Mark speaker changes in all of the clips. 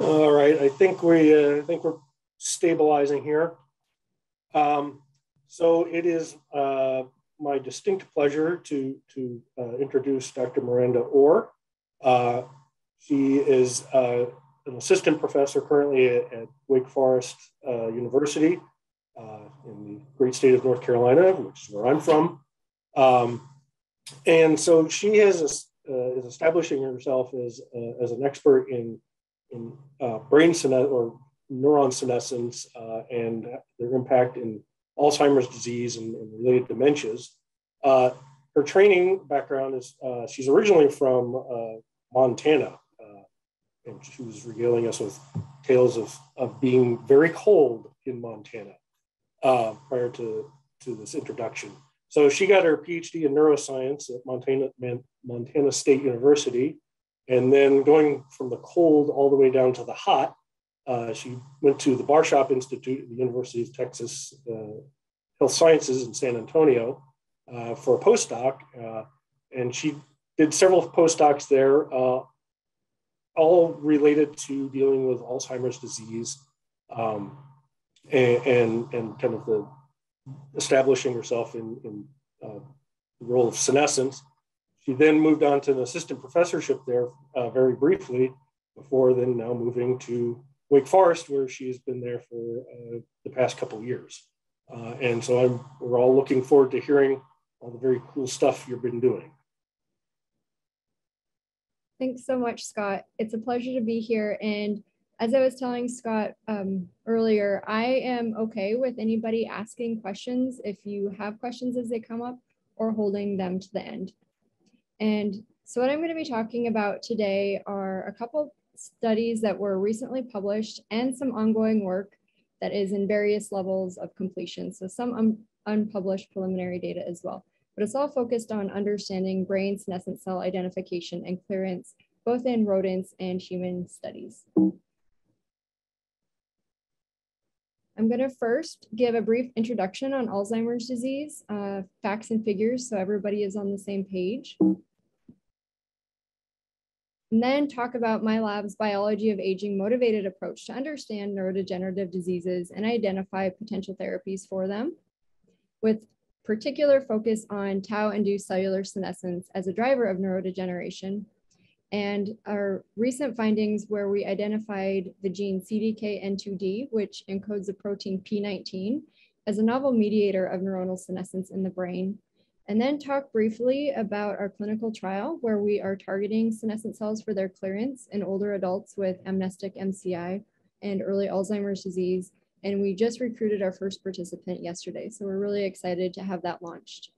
Speaker 1: All right, I think we're stabilizing here. So it is my distinct pleasure to introduce Dr. Miranda Orr. She is an assistant professor currently at Wake Forest University in the great state of North Carolina, which is where I'm from. And so she is establishing herself as an expert in brain or neuron senescence and their impact in Alzheimer's disease and related dementias. Her training background is she's originally from Montana, and she was regaling us with tales of being very cold in Montana prior to this introduction. So she got her PhD in neuroscience at Montana State University. And then going from the cold all the way down to the hot, she went to the Barshop Institute at the University of Texas Health Sciences in San Antonio for a postdoc. And she did several postdocs there, all related to dealing with Alzheimer's disease and kind of the establishing herself in the role of senescence. She then moved on to an assistant professorship there very briefly before then now moving to Wake Forest, where she's been there for the past couple of years. And so we're all looking forward to hearing all the very cool stuff you've been doing.
Speaker 2: Thanks so much, Scott. It's a pleasure to be here. And as I was telling Scott earlier, I am okay with anybody asking questions if you have questions as they come up or holding them to the end. And so what I'm going to be talking about today are a couple studies that were recently published and some ongoing work that is in various levels of completion. So some unpublished preliminary data as well. But it's all focused on understanding brain senescent cell identification and clearance, both in rodents and human studies. I'm going to first give a brief introduction on Alzheimer's disease, facts and figures, so everybody is on the same page. And then talk about my lab's biology of aging motivated approach to understand neurodegenerative diseases and identify potential therapies for them, with particular focus on tau-induced cellular senescence as a driver of neurodegeneration, and our recent findings where we identified the gene CDKN2D, which encodes the protein P19, as a novel mediator of neuronal senescence in the brain. And then talk briefly about our clinical trial where we are targeting senescent cells for their clearance in older adults with amnestic MCI and early Alzheimer's disease. And we just recruited our first participant yesterday. So we're really excited to have that launched.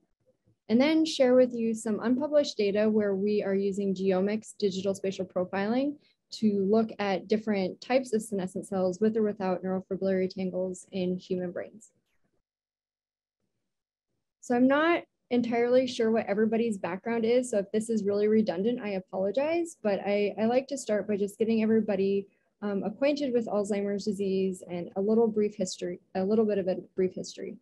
Speaker 2: And then share with you some unpublished data where we are using geomics, digital spatial profiling, to look at different types of senescent cells with or without neurofibrillary tangles in human brains. So I'm not entirely sure what everybody's background is. So if this is really redundant, I apologize, but I like to start by just getting everybody acquainted with Alzheimer's disease and a little bit of a brief history.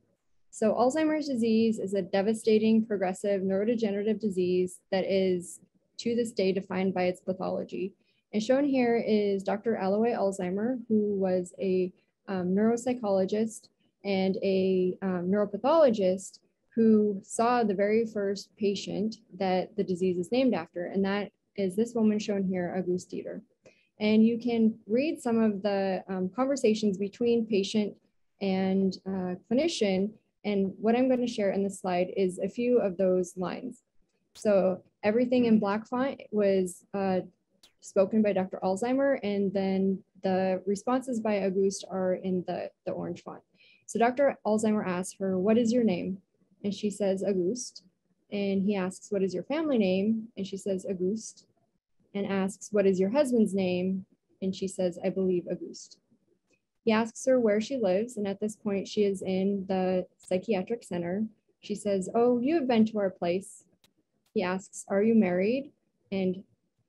Speaker 2: So Alzheimer's disease is a devastating progressive neurodegenerative disease that is to this day defined by its pathology. And shown here is Dr. Alloway Alzheimer, who was a neuropsychologist and a neuropathologist who saw the very first patient that the disease is named after, and that is this woman shown here, Auguste Dieter. And you can read some of the conversations between patient and clinician, and what I'm going to share in this slide is a few of those lines. So everything in black font was spoken by Dr. Alzheimer, and then the responses by Auguste are in the orange font. So Dr. Alzheimer asks her, "What is your name?" And she says, "Auguste." And he asks, "What is your family name?" And she says, "Auguste." And asks, "What is your husband's name?" And she says, "I believe Auguste." He asks her where she lives. And at this point, she is in the psychiatric center. She says, "Oh, you have been to our place." He asks, "Are you married?" And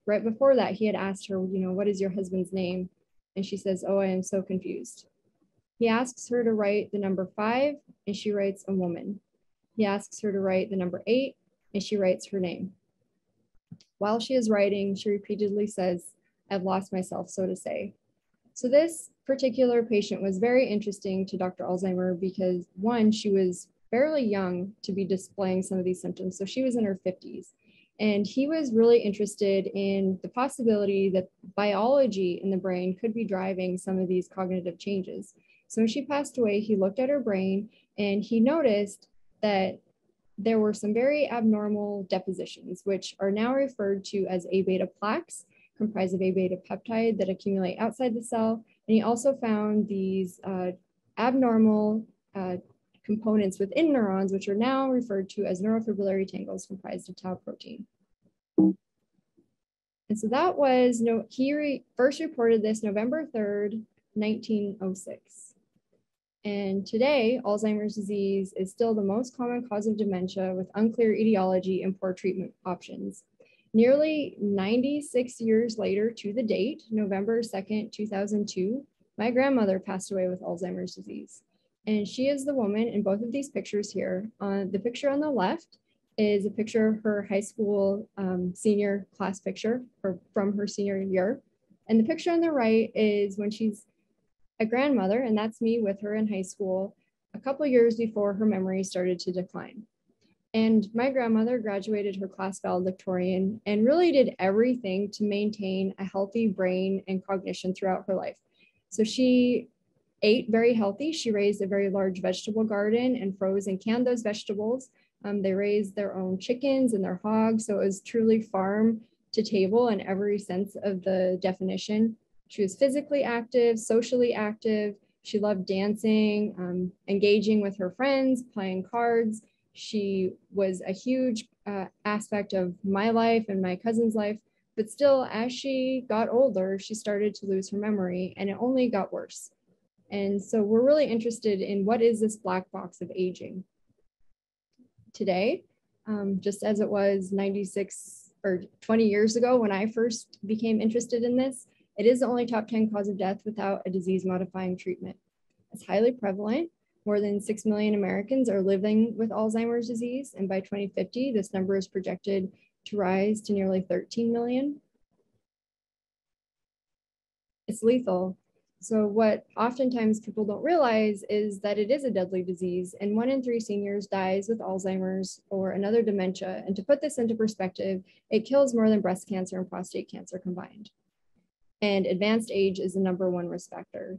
Speaker 2: right before that, he had asked her, "What is your husband's name?" And she says, "Oh, I am so confused." He asks her to write the number 5, and she writes a woman. He asks her to write the number 8, and she writes her name. While she is writing, she repeatedly says, "I've lost myself, so to say." So this particular patient was very interesting to Dr. Alzheimer because one, she was fairly young to be displaying some of these symptoms. So she was in her 50s. And he was really interested in the possibility that biology in the brain could be driving some of these cognitive changes. So when she passed away, he looked at her brain and he noticed that there were some very abnormal depositions, which are now referred to as A beta plaques, comprised of A beta peptide that accumulate outside the cell. And he also found these abnormal components within neurons, which are now referred to as neurofibrillary tangles comprised of tau protein. And so that was, he first reported this November 3rd, 1906. And today, Alzheimer's disease is still the most common cause of dementia with unclear etiology and poor treatment options. Nearly 96 years later to the date, November 2nd, 2002, my grandmother passed away with Alzheimer's disease. And she is the woman in both of these pictures here. The picture on the left is a picture of her high school senior class picture from her senior year. And the picture on the right is when she's a grandmother, and that's me with her in high school, a couple years before her memory started to decline. And my grandmother graduated her class valedictorian and really did everything to maintain a healthy brain and cognition throughout her life. So she ate very healthy. She raised a very large vegetable garden and froze and canned those vegetables. They raised their own chickens and their hogs. So it was truly farm to table in every sense of the definition. She was physically active, socially active. She loved dancing, engaging with her friends, playing cards. She was a huge aspect of my life and my cousin's life. But still, as she got older, she started to lose her memory, and it only got worse. And so we're really interested in what is this black box of aging. Today, just as it was 96 or 20 years ago when I first became interested in this, it is the only top 10 cause of death without a disease-modifying treatment. It's highly prevalent. More than 6 million Americans are living with Alzheimer's disease, and by 2050, this number is projected to rise to nearly 13 million. It's lethal. So what oftentimes people don't realize is that it is a deadly disease, and 1 in 3 seniors dies with Alzheimer's or another dementia. And to put this into perspective, it kills more than breast cancer and prostate cancer combined. And advanced age is the #1 risk factor.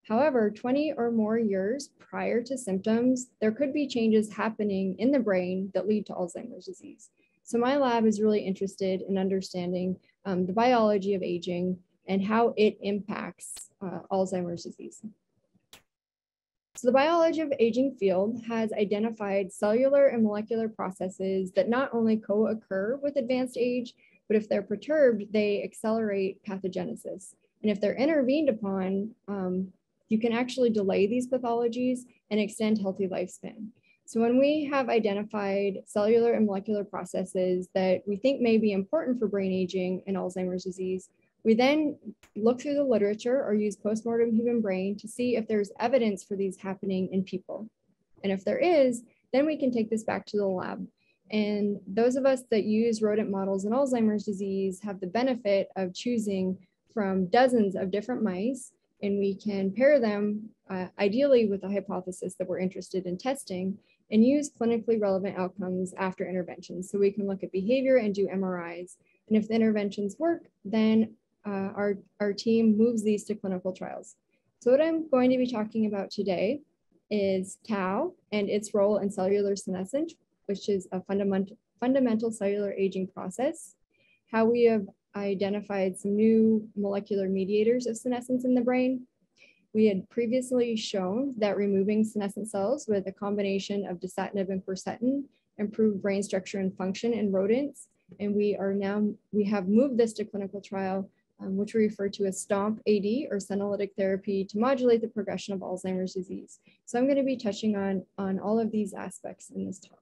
Speaker 2: However, 20 or more years prior to symptoms, there could be changes happening in the brain that lead to Alzheimer's disease. So my lab is really interested in understanding the biology of aging and how it impacts Alzheimer's disease. So the biology of aging field has identified cellular and molecular processes that not only co-occur with advanced age, but if they're perturbed, they accelerate pathogenesis. And if they're intervened upon, you can actually delay these pathologies and extend healthy lifespan. So when we have identified cellular and molecular processes that we think may be important for brain aging and Alzheimer's disease, we then look through the literature or use postmortem human brain to see if there's evidence for these happening in people. And if there is, then we can take this back to the lab. And those of us that use rodent models in Alzheimer's disease have the benefit of choosing from dozens of different mice, and we can pair them ideally with a hypothesis that we're interested in testing and use clinically relevant outcomes after interventions. So we can look at behavior and do MRIs. And if the interventions work, then our team moves these to clinical trials. So what I'm going to be talking about today is tau and its role in cellular senescence, which is a fundamental cellular aging process, how we have identified some new molecular mediators of senescence in the brain. We had previously shown that removing senescent cells with a combination of dasatinib and quercetin improved brain structure and function in rodents. And we have moved this to clinical trial, which we refer to as STOMP-AD or senolytic therapy to modulate the progression of Alzheimer's disease. So I'm going to be touching on all of these aspects in this talk.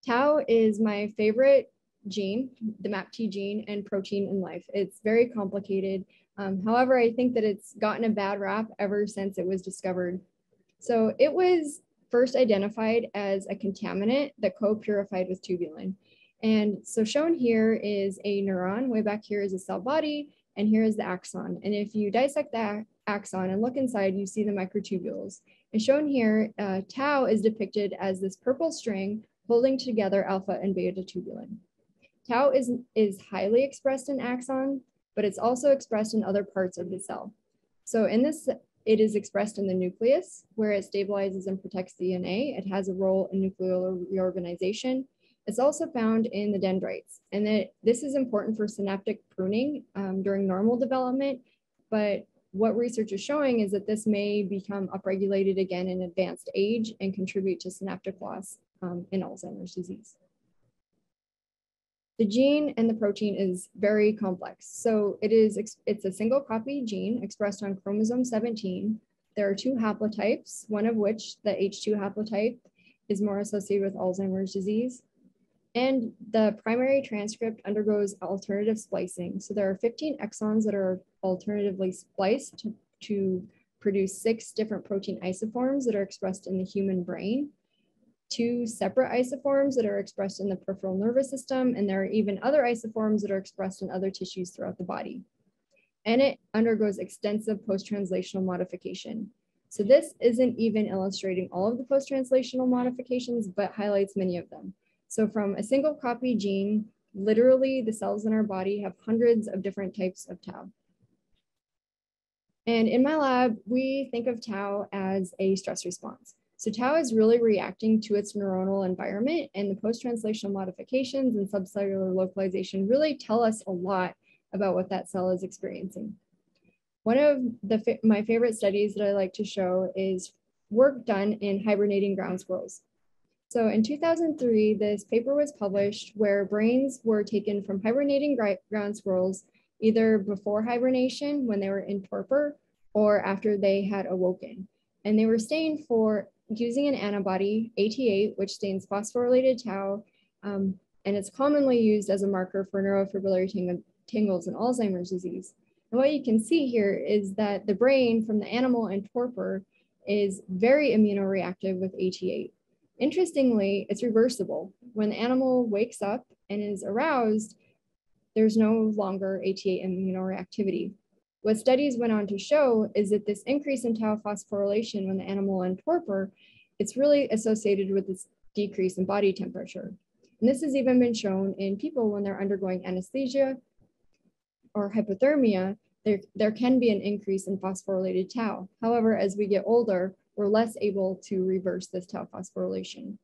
Speaker 2: Tau is my favorite gene, the MAPT gene and protein in life. It's very complicated. However, I think that it's gotten a bad rap ever since it was discovered. So it was first identified as a contaminant that co-purified with tubulin. And so shown here is a neuron, way back here is a cell body, and here is the axon. And if you dissect that axon and look inside, you see the microtubules. And shown here, tau is depicted as this purple string holding together alpha and beta tubulin. Tau is highly expressed in axon, but it's also expressed in other parts of the cell. So in this, it is expressed in the nucleus, where it stabilizes and protects DNA. It has a role in nuclear reorganization. It's also found in the dendrites, and this is important for synaptic pruning during normal development, but what research is showing is that this may become upregulated again in advanced age and contribute to synaptic loss in Alzheimer's disease. The gene and the protein is very complex. So it's a single copy gene expressed on chromosome 17. There are 2 haplotypes, one of which, the H2 haplotype, is more associated with Alzheimer's disease. And the primary transcript undergoes alternative splicing. So there are 15 exons that are alternatively spliced to produce 6 different protein isoforms that are expressed in the human brain, 2 separate isoforms that are expressed in the peripheral nervous system, and there are even other isoforms that are expressed in other tissues throughout the body. And it undergoes extensive post-translational modification. So this isn't even illustrating all of the post-translational modifications, but highlights many of them. So from a single copy gene, literally the cells in our body have hundreds of different types of tau. And in my lab, we think of tau as a stress response. So tau is really reacting to its neuronal environment, and the post-translational modifications and subcellular localization really tell us a lot about what that cell is experiencing. One of my favorite studies that I like to show is work done in hibernating ground squirrels. So in 2003, this paper was published where brains were taken from hibernating ground squirrels, either before hibernation when they were in torpor or after they had awoken. And they were stained for using an antibody, AT8, which stains phosphorylated tau, and it's commonly used as a marker for neurofibrillary tangles in Alzheimer's disease. And what you can see here is that the brain from the animal in torpor is very immunoreactive with AT8. Interestingly, it's reversible. When the animal wakes up and is aroused, there's no longer AT8 immunoreactivity. What studies went on to show is that this increase in tau phosphorylation when the animal in torpor, it's really associated with this decrease in body temperature. And this has even been shown in people when they're undergoing anesthesia or hypothermia, there can be an increase in phosphorylated tau. However, as we get older, we're less able to reverse this tau phosphorylation.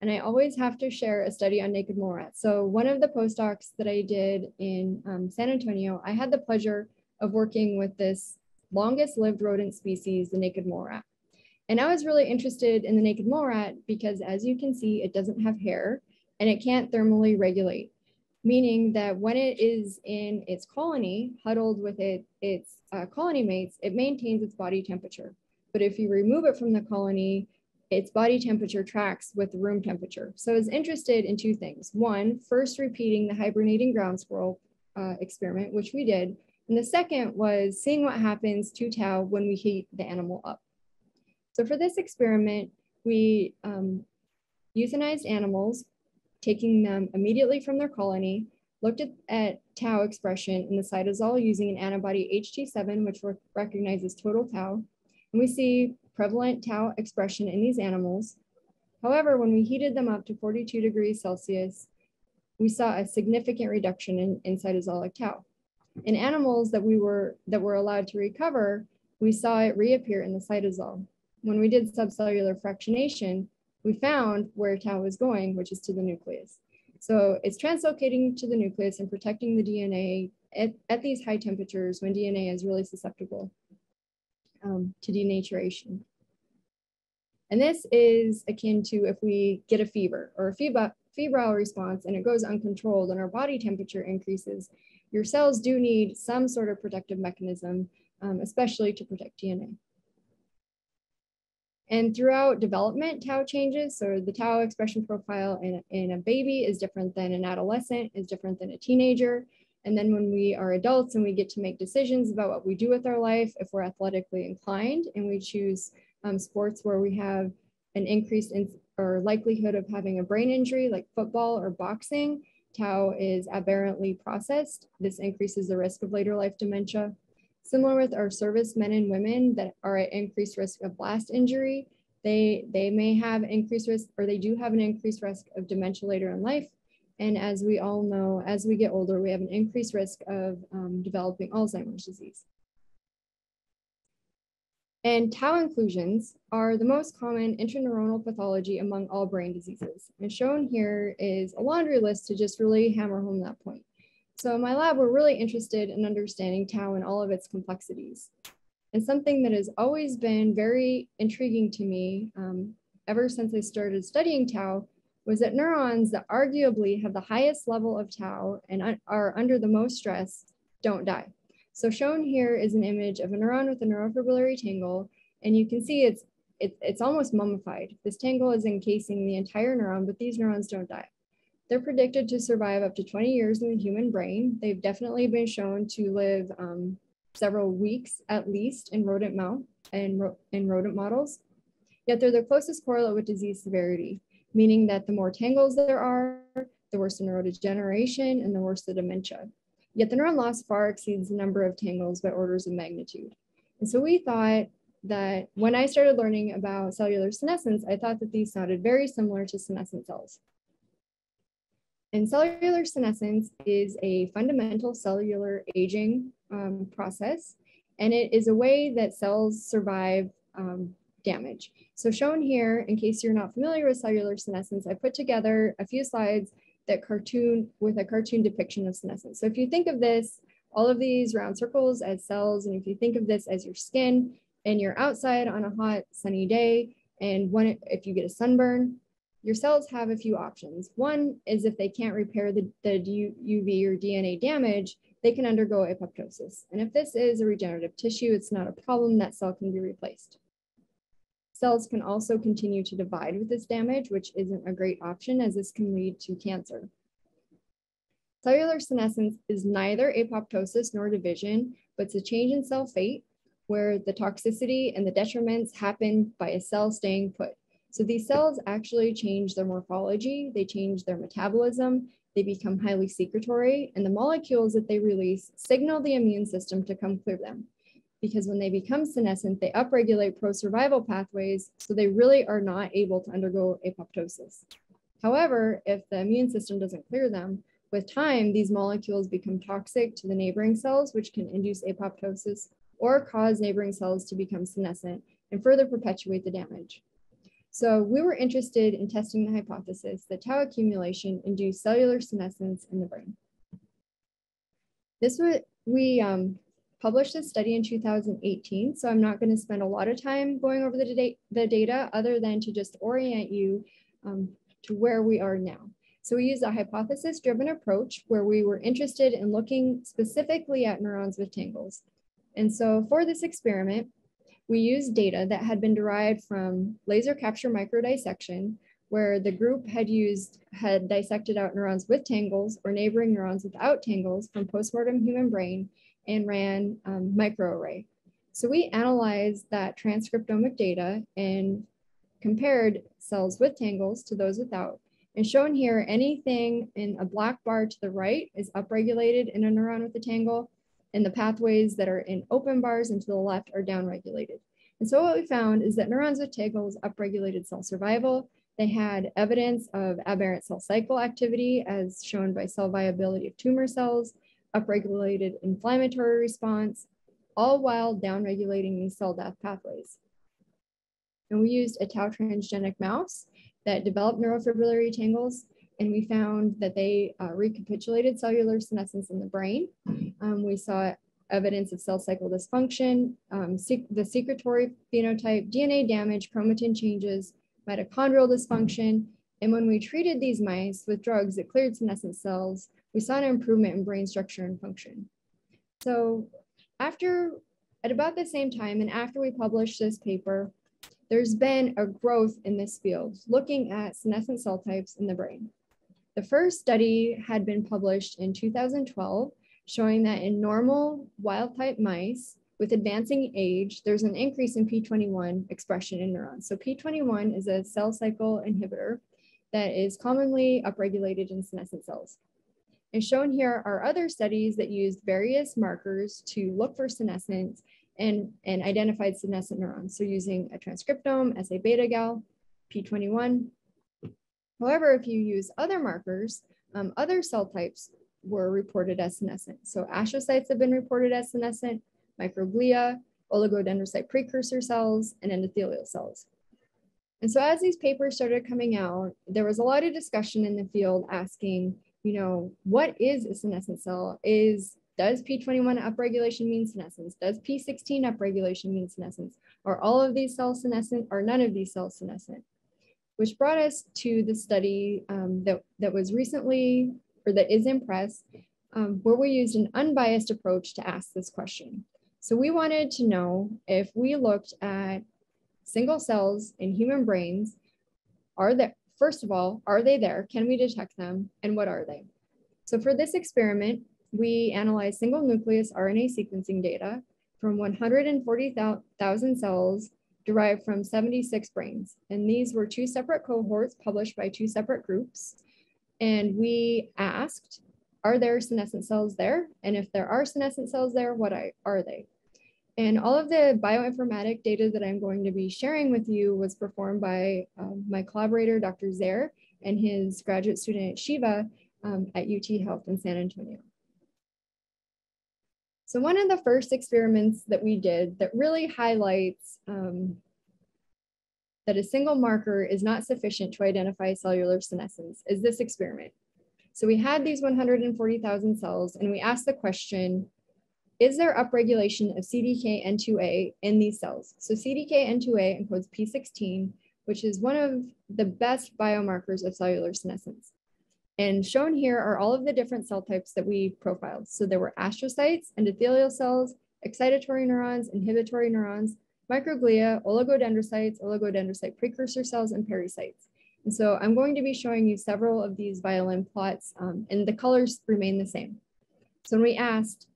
Speaker 2: And I always have to share a study on naked mole rats. So one of the postdocs that I did in San Antonio, I had the pleasure of working with this longest lived rodent species, the naked mole rat. And I was really interested in the naked mole rat because, as you can see, it doesn't have hair and it can't thermally regulate, meaning that when it is in its colony, huddled with its colony mates, it maintains its body temperature. But if you remove it from the colony, its body temperature tracks with the room temperature. So I was interested in 2 things. One, first repeating the hibernating ground squirrel experiment, which we did. And the second was seeing what happens to tau when we heat the animal up. So for this experiment, we euthanized animals, taking them immediately from their colony, looked at tau expression in the cytosol using an antibody HT7, which recognizes total tau. And we see prevalent tau expression in these animals. However, when we heated them up to 42 degrees Celsius, we saw a significant reduction in cytosolic tau. In animals that were allowed to recover, we saw it reappear in the cytosol. When we did subcellular fractionation, we found where tau was going, which is to the nucleus. So it's translocating to the nucleus and protecting the DNA at these high temperatures when DNA is really susceptible to denaturation. And this is akin to if we get a fever or a febrile response and it goes uncontrolled and our body temperature increases, your cells do need some sort of protective mechanism, especially to protect DNA. And throughout development, tau changes. So the tau expression profile in a baby is different than an adolescent, is different than a teenager. And then when we are adults and we get to make decisions about what we do with our life, if we're athletically inclined and we choose sports where we have an increase in or likelihood of having a brain injury like football or boxing, tau is aberrantly processed, this increases the risk of later life dementia. Similar with our servicemen and women that are at increased risk of blast injury, they may have increased risk, or they do have an increased risk of dementia later in life. And as we all know, as we get older, we have an increased risk of developing Alzheimer's disease. And tau inclusions are the most common intraneuronal pathology among all brain diseases. And shown here is a laundry list to just really hammer home that point. So in my lab, we're really interested in understanding tau and all of its complexities. And something that has always been very intriguing to me ever since I started studying tau was that neurons that arguably have the highest level of tau and are under the most stress don't die. So shown here is an image of a neuron with a neurofibrillary tangle, and you can see it's almost mummified. This tangle is encasing the entire neuron, but these neurons don't die. They're predicted to survive up to 20 years in the human brain. They've definitely been shown to live several weeks at least in rodent models. Yet they're the closest correlate with disease severity, meaning that the more tangles there are, the worse the neurodegeneration and the worse the dementia. Yet the neuron loss far exceeds the number of tangles by orders of magnitude. And so we thought that when I started learning about cellular senescence, I thought that these sounded very similar to senescent cells. And cellular senescence is a fundamental cellular aging process, and it is a way that cells survive damage. So shown here, in case you're not familiar with cellular senescence, I put together a few slides that with a cartoon depiction of senescence. So if you think of this, all of these round circles as cells, and if you think of this as your skin, and you're outside on a hot sunny day, and if you get a sunburn, your cells have a few options. One is if they can't repair the UV or DNA damage, they can undergo apoptosis. And if this is a regenerative tissue, it's not a problem, that cell can be replaced. Cells can also continue to divide with this damage, which isn't a great option as this can lead to cancer. Cellular senescence is neither apoptosis nor division, but it's a change in cell fate where the toxicity and the detriments happen by a cell staying put. So these cells actually change their morphology, they change their metabolism, they become highly secretory, and the molecules that they release signal the immune system to come clear them. Because when they become senescent, they upregulate pro-survival pathways, so they really are not able to undergo apoptosis. However, if the immune system doesn't clear them, with time, these molecules become toxic to the neighboring cells, which can induce apoptosis or cause neighboring cells to become senescent and further perpetuate the damage. So we were interested in testing the hypothesis that tau accumulation induced cellular senescence in the brain. We published this study in 2018, so I'm not going to spend a lot of time going over the data other than to just orient you to where we are now. So we used a hypothesis-driven approach where we were interested in looking specifically at neurons with tangles. And so for this experiment, we used data that had been derived from laser capture microdissection, where the group had dissected out neurons with tangles or neighboring neurons without tangles from postmortem human brain and ran microarray. So we analyzed that transcriptomic data and compared cells with tangles to those without. And shown here, anything in a black bar to the right is upregulated in a neuron with a tangle, and the pathways that are in open bars and to the left are downregulated. And so what we found is that neurons with tangles upregulated cell survival. They had evidence of aberrant cell cycle activity as shown by cell viability of tumor cells, upregulated inflammatory response, all while downregulating these cell death pathways. And we used a tau transgenic mouse that developed neurofibrillary tangles, and we found that they recapitulated cellular senescence in the brain. We saw evidence of cell cycle dysfunction, the secretory phenotype, DNA damage, chromatin changes, mitochondrial dysfunction. And when we treated these mice with drugs that cleared senescent cells, we saw an improvement in brain structure and function. So at about the same time, and after we published this paper, there's been a growth in this field, looking at senescent cell types in the brain. The first study had been published in 2012, showing that in normal wild-type mice with advancing age, there's an increase in P21 expression in neurons. So P21 is a cell cycle inhibitor that is commonly upregulated in senescent cells. And shown here are other studies that used various markers to look for senescence and identified senescent neurons. So using a transcriptome, SA beta gal, P21. However, if you use other markers, other cell types were reported as senescent. So astrocytes have been reported as senescent, microglia, oligodendrocyte precursor cells, and endothelial cells. And so as these papers started coming out, there was a lot of discussion in the field asking, you know, what is a senescent cell? Does P21 upregulation mean senescence? Does P16 upregulation mean senescence? Are all of these cells senescent? Are none of these cells senescent? Which brought us to the study that was recently, or that is in press, where we used an unbiased approach to ask this question. So we wanted to know if we looked at single cells in human brains, first of all, are they there? Can we detect them? And what are they? So for this experiment, we analyzed single nucleus RNA sequencing data from 140,000 cells derived from 76 brains. And these were 2 separate cohorts published by 2 separate groups. And we asked, are there senescent cells there? And if there are senescent cells there, what are they? And all of the bioinformatic data that I'm going to be sharing with you was performed by my collaborator, Dr. Zaire, and his graduate student, Shiva, at UT Health in San Antonio. So one of the first experiments that we did that really highlights that a single marker is not sufficient to identify cellular senescence is this experiment. So we had these 140,000 cells and we asked the question, is there upregulation of CDKN2A in these cells? So CDKN2A encodes P16, which is one of the best biomarkers of cellular senescence. And shown here are all of the different cell types that we profiled. So there were astrocytes, endothelial cells, excitatory neurons, inhibitory neurons, microglia, oligodendrocytes, oligodendrocyte precursor cells, and pericytes. And so I'm going to be showing you several of these violin plots, and the colors remain the same. So when we asked,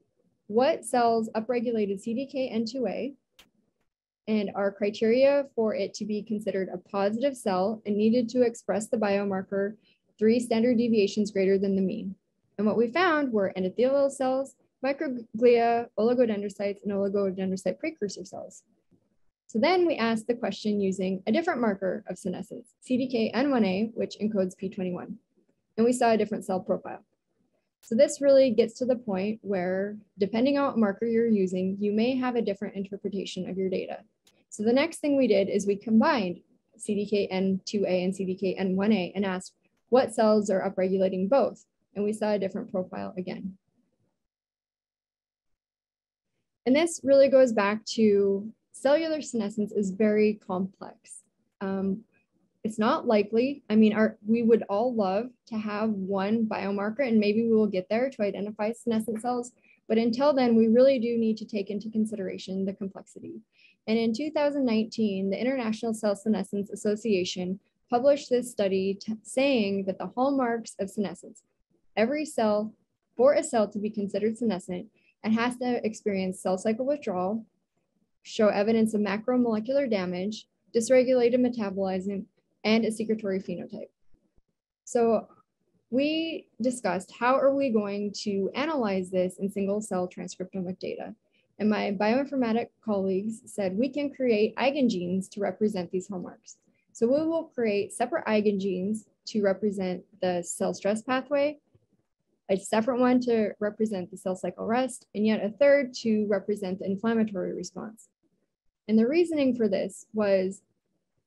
Speaker 2: what cells upregulated CDKN2A, and our criteria for it to be considered a positive cell and needed to express the biomarker 3 standard deviations greater than the mean. And what we found were endothelial cells, microglia, oligodendrocytes, and oligodendrocyte precursor cells. So then we asked the question using a different marker of senescence, CDKN1A, which encodes P21. And we saw a different cell profile. So this really gets to the point where, depending on what marker you're using, you may have a different interpretation of your data. So the next thing we did is we combined CDKN2A and CDKN1A and asked what cells are upregulating both. And we saw a different profile again. And this really goes back to cellular senescence is very complex. It's not likely. I mean, we would all love to have one biomarker, and maybe we will get there to identify senescent cells. But until then, we really do need to take into consideration the complexity. And in 2019, the International Cell Senescence Association published this study saying that the hallmarks of senescence, every cell, for a cell to be considered senescent, it has to experience cell cycle withdrawal, show evidence of macromolecular damage, dysregulated metabolism, and a secretory phenotype. So we discussed how are we going to analyze this in single cell transcriptomic data. And my bioinformatic colleagues said we can create eigengenes to represent these hallmarks. So we will create separate eigengenes to represent the cell stress pathway, a separate one to represent the cell cycle rest, and yet a third to represent the inflammatory response. And the reasoning for this was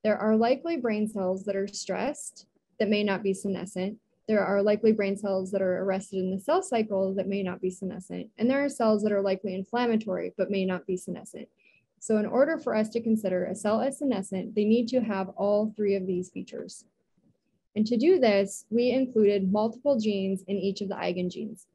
Speaker 2: there are likely brain cells that are stressed that may not be senescent. There are likely brain cells that are arrested in the cell cycle that may not be senescent. And there are cells that are likely inflammatory but may not be senescent. So in order for us to consider a cell as senescent, they need to have all 3 of these features. And to do this, we included multiple genes in each of the eigengenes.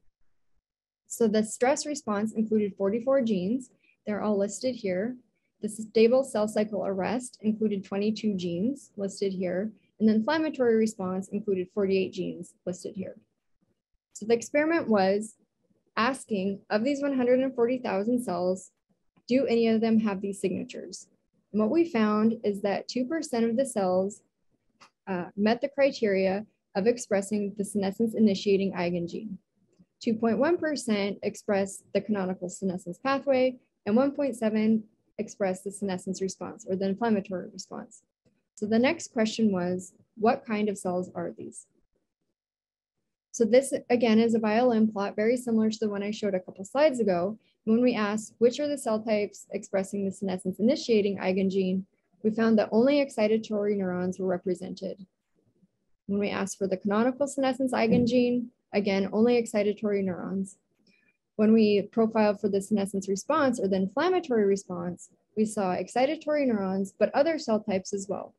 Speaker 2: So the stress response included 44 genes. They're all listed here. The stable cell cycle arrest included 22 genes listed here, and the inflammatory response included 48 genes listed here. So the experiment was asking, of these 140,000 cells, do any of them have these signatures? And what we found is that 2% of the cells met the criteria of expressing the senescence initiating eigengene. 2.1% expressed the canonical senescence pathway, and 1.7% expressed the senescence response or the inflammatory response. So the next question was, what kind of cells are these? So this again is a violin plot, very similar to the one I showed a couple slides ago. When we asked which are the cell types expressing the senescence initiating eigengene, we found that only excitatory neurons were represented. When we asked for the canonical senescence eigengene, again, only excitatory neurons. When we profiled for the senescence response or the inflammatory response, we saw excitatory neurons, but other cell types as well.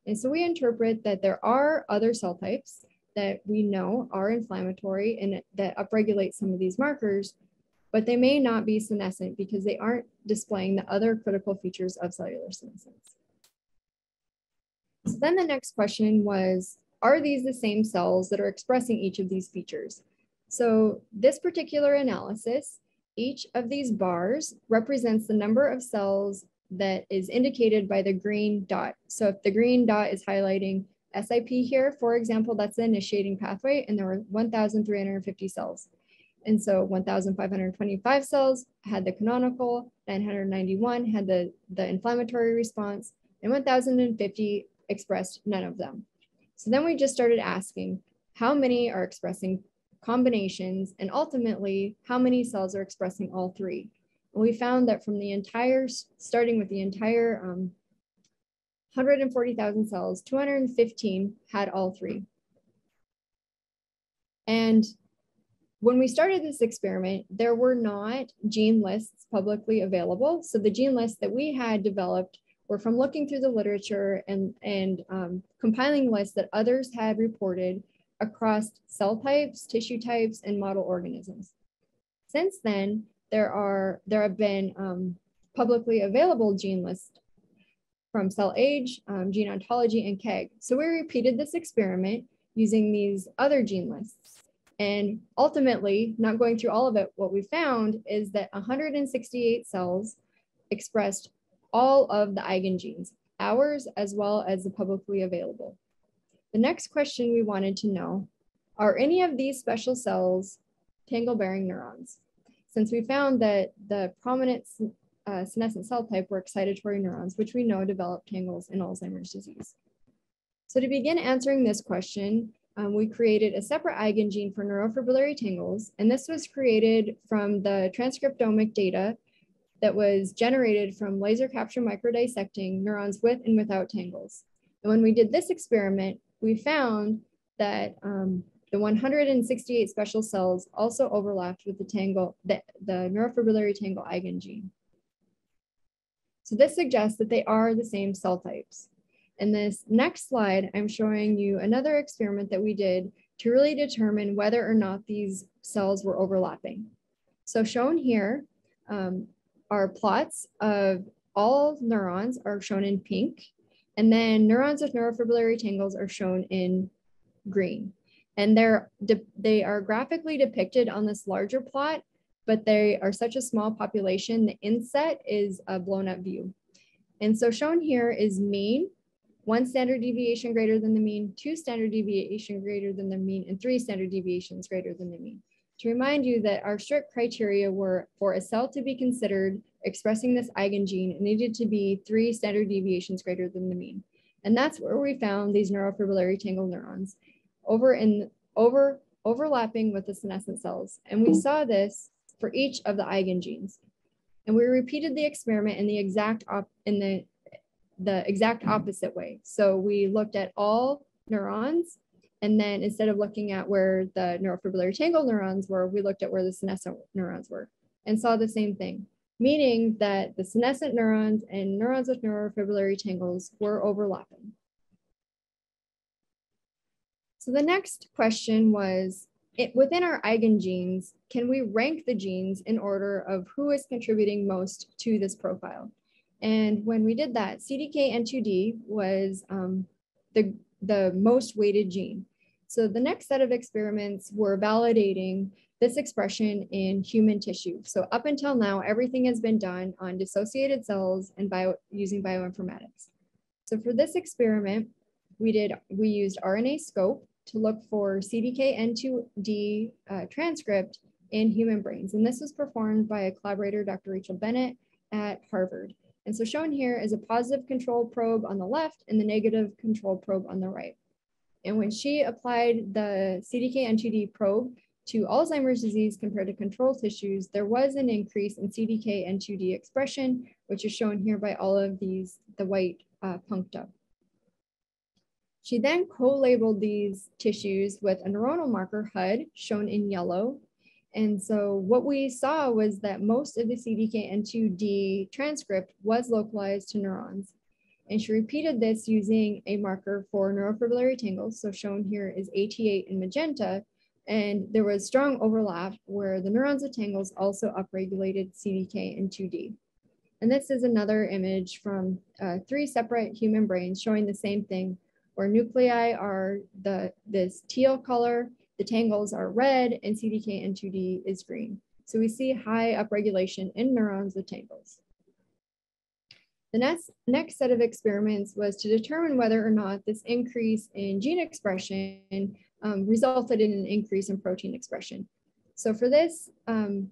Speaker 2: And so we interpret that there are other cell types that we know are inflammatory and that upregulate some of these markers, but they may not be senescent because they aren't displaying the other critical features of cellular senescence. So then the next question was, are these the same cells that are expressing each of these features? So this particular analysis, each of these bars represents the number of cells that is indicated by the green dot. So if the green dot is highlighting SIP here, for example, that's the initiating pathway, and there were 1,350 cells. And so 1,525 cells had the canonical, 991 had the inflammatory response, and 1,050 expressed none of them. So then we just started asking how many are expressing combinations, and ultimately how many cells are expressing all three. And we found that from the entire, starting with the entire 140,000 cells, 215 had all three. And when we started this experiment, there were not gene lists publicly available. So the gene lists that we had developed were from looking through the literature and compiling lists that others had reported across cell types, tissue types, and model organisms. Since then, there have been publicly available gene lists from Cell Age, Gerontology, and KEGG. So we repeated this experiment using these other gene lists. And ultimately, not going through all of it, what we found is that 168 cells expressed all of the eigengenes, ours as well as the publicly available. The next question we wanted to know, are any of these special cells tangle-bearing neurons? Since we found that the prominent senescent cell type were excitatory neurons, which we know develop tangles in Alzheimer's disease. So to begin answering this question, we created a separate eigengene for neurofibrillary tangles, and this was created from the transcriptomic data that was generated from laser capture microdissecting neurons with and without tangles. And when we did this experiment, we found that the 168 special cells also overlapped with the neurofibrillary tangle eigengene. So this suggests that they are the same cell types. In this next slide, I'm showing you another experiment that we did to really determine whether or not these cells were overlapping. So shown here are plots of all neurons are shown in pink, and then neurons with neurofibrillary tangles are shown in green. And they are graphically depicted on this larger plot, but they are such a small population, the inset is a blown up view. And so shown here is mean, 1 standard deviation greater than the mean, 2 standard deviation greater than the mean, and 3 standard deviations greater than the mean. To remind you that our strict criteria were for a cell to be considered expressing this eigengene, it needed to be 3 standard deviations greater than the mean. And that's where we found these neurofibrillary tangle neurons overlapping with the senescent cells. And we saw this for each of the eigengenes. And we repeated the experiment in the exact opposite way. So we looked at all neurons, and then instead of looking at where the neurofibrillary tangle neurons were, we looked at where the senescent neurons were and saw the same thing, meaning that the senescent neurons and neurons with neurofibrillary tangles were overlapping. So the next question was, within our eigengenes, can we rank the genes in order of who is contributing most to this profile? And when we did that, CDKN2D was the most weighted gene. So the next set of experiments were validating this expression in human tissue. So up until now, everything has been done on dissociated cells and using bioinformatics. So for this experiment, we used RNA scope to look for CDKN2D transcript in human brains. And this was performed by a collaborator, Dr. Rachel Bennett at Harvard. And so shown here is a positive control probe on the left and the negative control probe on the right. And when she applied the CDKN2D probe to Alzheimer's disease compared to control tissues, there was an increase in CDKN2D expression, which is shown here by all of these, the white punked up. She then co-labeled these tissues with a neuronal marker, HUD, shown in yellow. And so what we saw was that most of the CDKN2D transcript was localized to neurons. And she repeated this using a marker for neurofibrillary tangles. So shown here is AT8 in magenta. And there was strong overlap where the neurons with tangles also upregulated CDKN2D. And this is another image from 3 separate human brains showing the same thing, where nuclei are this teal color, the tangles are red, and CDKN2D is green. So we see high upregulation in neurons with tangles. The next set of experiments was to determine whether or not this increase in gene expression resulted in an increase in protein expression. So for this,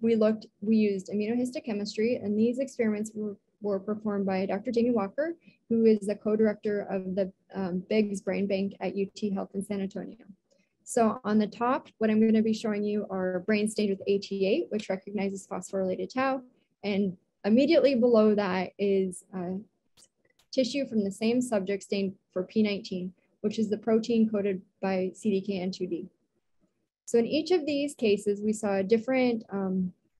Speaker 2: we used immunohistic chemistry, and these experiments were performed by Dr. Jamie Walker, who is the co-director of the Biggs Brain Bank at UT Health in San Antonio. So on the top, what I'm going to be showing you are brain stained with AT8, which recognizes phosphorylated tau, and immediately below that is tissue from the same subject stained for P19, which is the protein coded by CDKN2D. So in each of these cases, we saw a different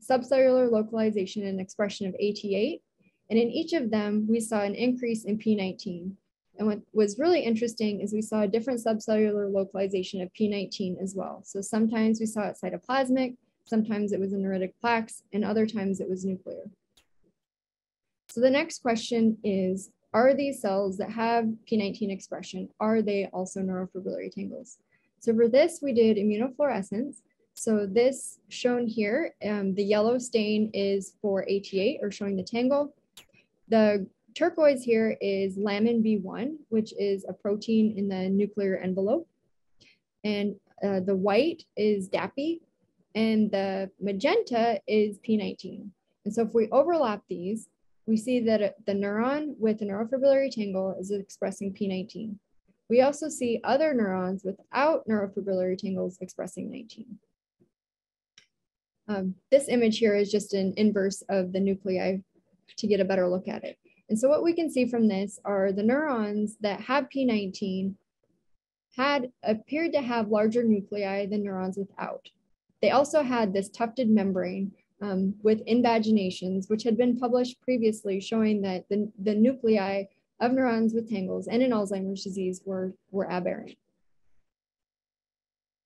Speaker 2: subcellular localization and expression of AT8. And in each of them, we saw an increase in P19. And what was really interesting is we saw a different subcellular localization of P19 as well. So sometimes we saw it cytoplasmic, sometimes it was in neuritic plaques, and other times it was nuclear. So the next question is, are these cells that have P19 expression, are they also neurofibrillary tangles? So for this, we did immunofluorescence. So this shown here, the yellow stain is for AT8 or showing the tangle. The turquoise here is lamin B1, which is a protein in the nuclear envelope. And the white is DAPI, and the magenta is P19. And so if we overlap these, we see that the neuron with the neurofibrillary tangle is expressing P19. We also see other neurons without neurofibrillary tangles expressing 19. This image here is just an inverse of the nuclei to get a better look at it. And so what we can see from this are the neurons that have P19 appeared to have larger nuclei than neurons without. They also had this tufted membrane with invaginations, which had been published previously, showing that the nuclei of neurons with tangles and in Alzheimer's disease were aberrant.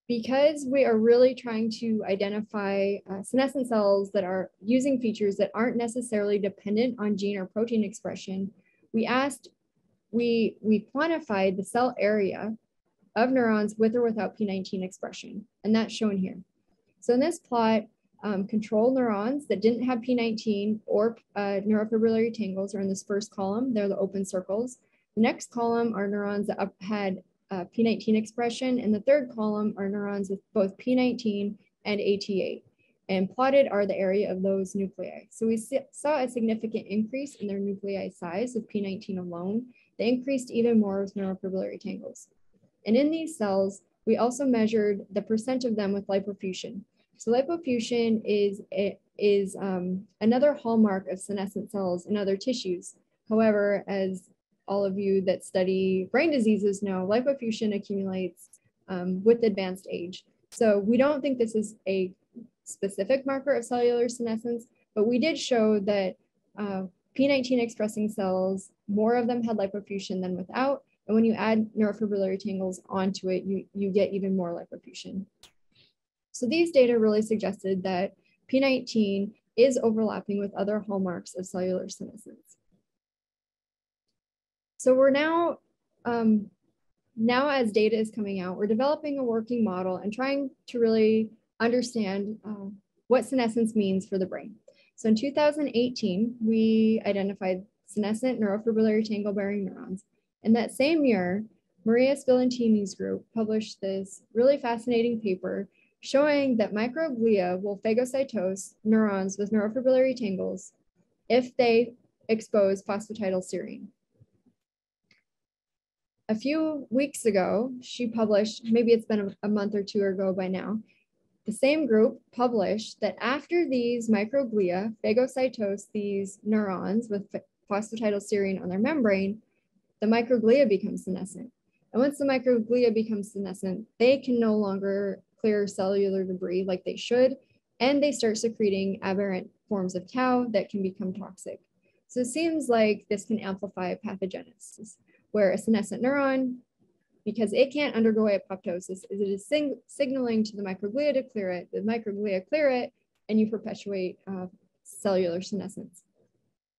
Speaker 2: Because we are really trying to identify senescent cells that are using features that aren't necessarily dependent on gene or protein expression, we quantified the cell area of neurons with or without P19 expression, and that's shown here. So in this plot, control neurons that didn't have P19 or neurofibrillary tangles are in this first column. They're the open circles. The next column are neurons that had P19 expression, and the third column are neurons with both P19 and AT8. And plotted are the area of those nuclei. So we saw a significant increase in their nuclei size with P19 alone. They increased even more with neurofibrillary tangles. And in these cells, we also measured the percent of them with lipofuscin. So lipofuscin is another hallmark of senescent cells in other tissues. However, as all of you that study brain diseases know, lipofuscin accumulates with advanced age. So we don't think this is a specific marker of cellular senescence, but we did show that P19 expressing cells, more of them had lipofuscin than without. And when you add neurofibrillary tangles onto it, you get even more lipofuscin. So these data really suggested that P19 is overlapping with other hallmarks of cellular senescence. So we're now as data is coming out, we're developing a working model and trying to really understand what senescence means for the brain. So in 2018, we identified senescent neurofibrillary tangle-bearing neurons. And that same year, Maria Spillantini's group published this really fascinating paper showing that microglia will phagocytose neurons with neurofibrillary tangles if they expose phosphatidylserine. A few weeks ago, she published, maybe it's been a month or two ago by now, the same group published that after these microglia phagocytose these neurons with phosphatidylserine on their membrane, the microglia become senescent. And once the microglia becomes senescent, they can no longer clear cellular debris like they should, and they start secreting aberrant forms of tau that can become toxic. So it seems like this can amplify pathogenesis, where a senescent neuron, because it can't undergo apoptosis, it is signaling to the microglia to clear it, the microglia clear it, and you perpetuate cellular senescence.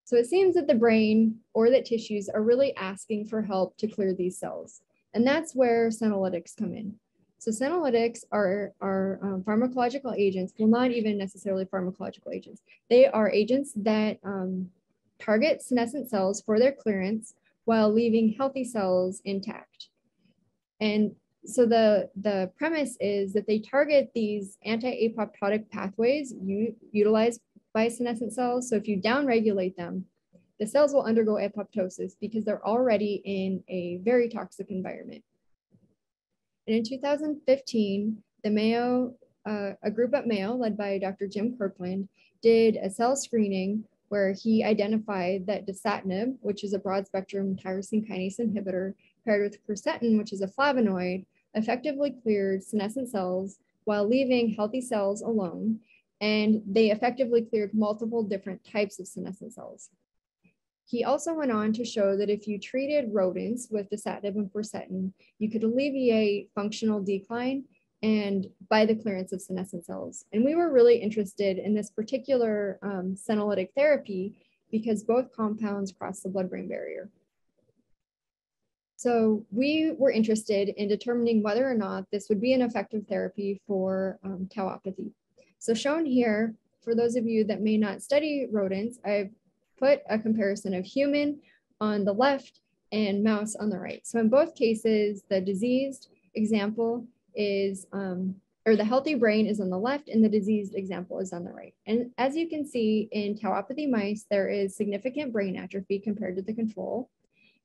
Speaker 2: So it seems that the brain or that tissues are really asking for help to clear these cells. And that's where senolytics come in. So senolytics are pharmacological agents, well, not even necessarily pharmacological agents. They are agents that target senescent cells for their clearance while leaving healthy cells intact. And so the premise is that they target these anti-apoptotic pathways utilized by senescent cells. So if you downregulate them, the cells will undergo apoptosis because they're already in a very toxic environment. And in 2015, the Mayo, a group at Mayo led by Dr. Jim Kirkland, did a cell screening where he identified that dasatinib, which is a broad spectrum tyrosine kinase inhibitor, paired with quercetin, which is a flavonoid, effectively cleared senescent cells while leaving healthy cells alone. And they effectively cleared multiple different types of senescent cells. He also went on to show that if you treated rodents with dasatinib and quercetin, you could alleviate functional decline and by the clearance of senescent cells. And we were really interested in this particular senolytic therapy because both compounds cross the blood-brain barrier. So we were interested in determining whether or not this would be an effective therapy for tauopathy. So shown here, for those of you that may not study rodents, I've put a comparison of human on the left and mouse on the right. So in both cases, the diseased example is, or the healthy brain is on the left and the diseased example is on the right. And as you can see in tauopathy mice, there is significant brain atrophy compared to the control.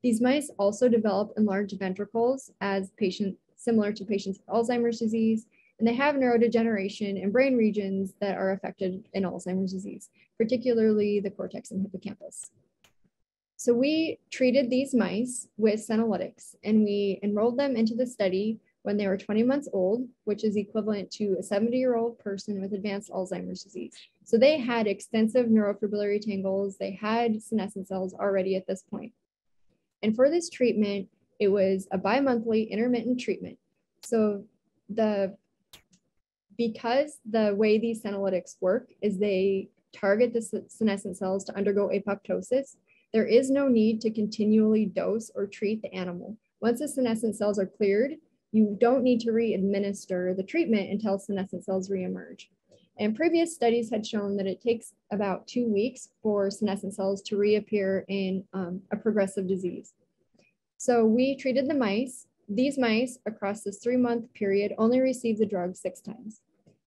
Speaker 2: These mice also develop enlarged ventricles as similar to patients with Alzheimer's disease, and they have neurodegeneration in brain regions that are affected in Alzheimer's disease, particularly the cortex and hippocampus. So we treated these mice with senolytics, and we enrolled them into the study when they were 20 months old, which is equivalent to a 70-year-old person with advanced Alzheimer's disease. So they had extensive neurofibrillary tangles. They had senescent cells already at this point. And for this treatment, it was a bi-monthly intermittent treatment. So because the way these senolytics work is they target the senescent cells to undergo apoptosis, there is no need to continually dose or treat the animal. Once the senescent cells are cleared, you don't need to re-administer the treatment until senescent cells reemerge. And previous studies had shown that it takes about 2 weeks for senescent cells to reappear in a progressive disease. So we treated the mice. These mice across this 3-month period only received the drug 6 times.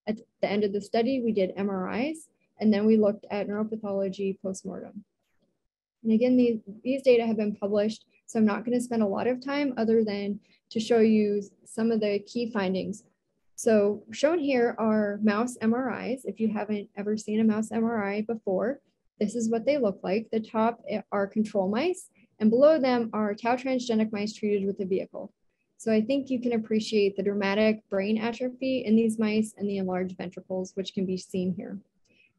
Speaker 2: At the end of the study, we did MRIs, and then we looked at neuropathology postmortem. And again, these data have been published, so I'm not going to spend a lot of time other than to show you some of the key findings. So shown here are mouse MRIs. If you haven't ever seen a mouse MRI before, this is what they look like. The top are control mice, and below them are tau transgenic mice treated with the vehicle. So I think you can appreciate the dramatic brain atrophy in these mice and the enlarged ventricles, which can be seen here.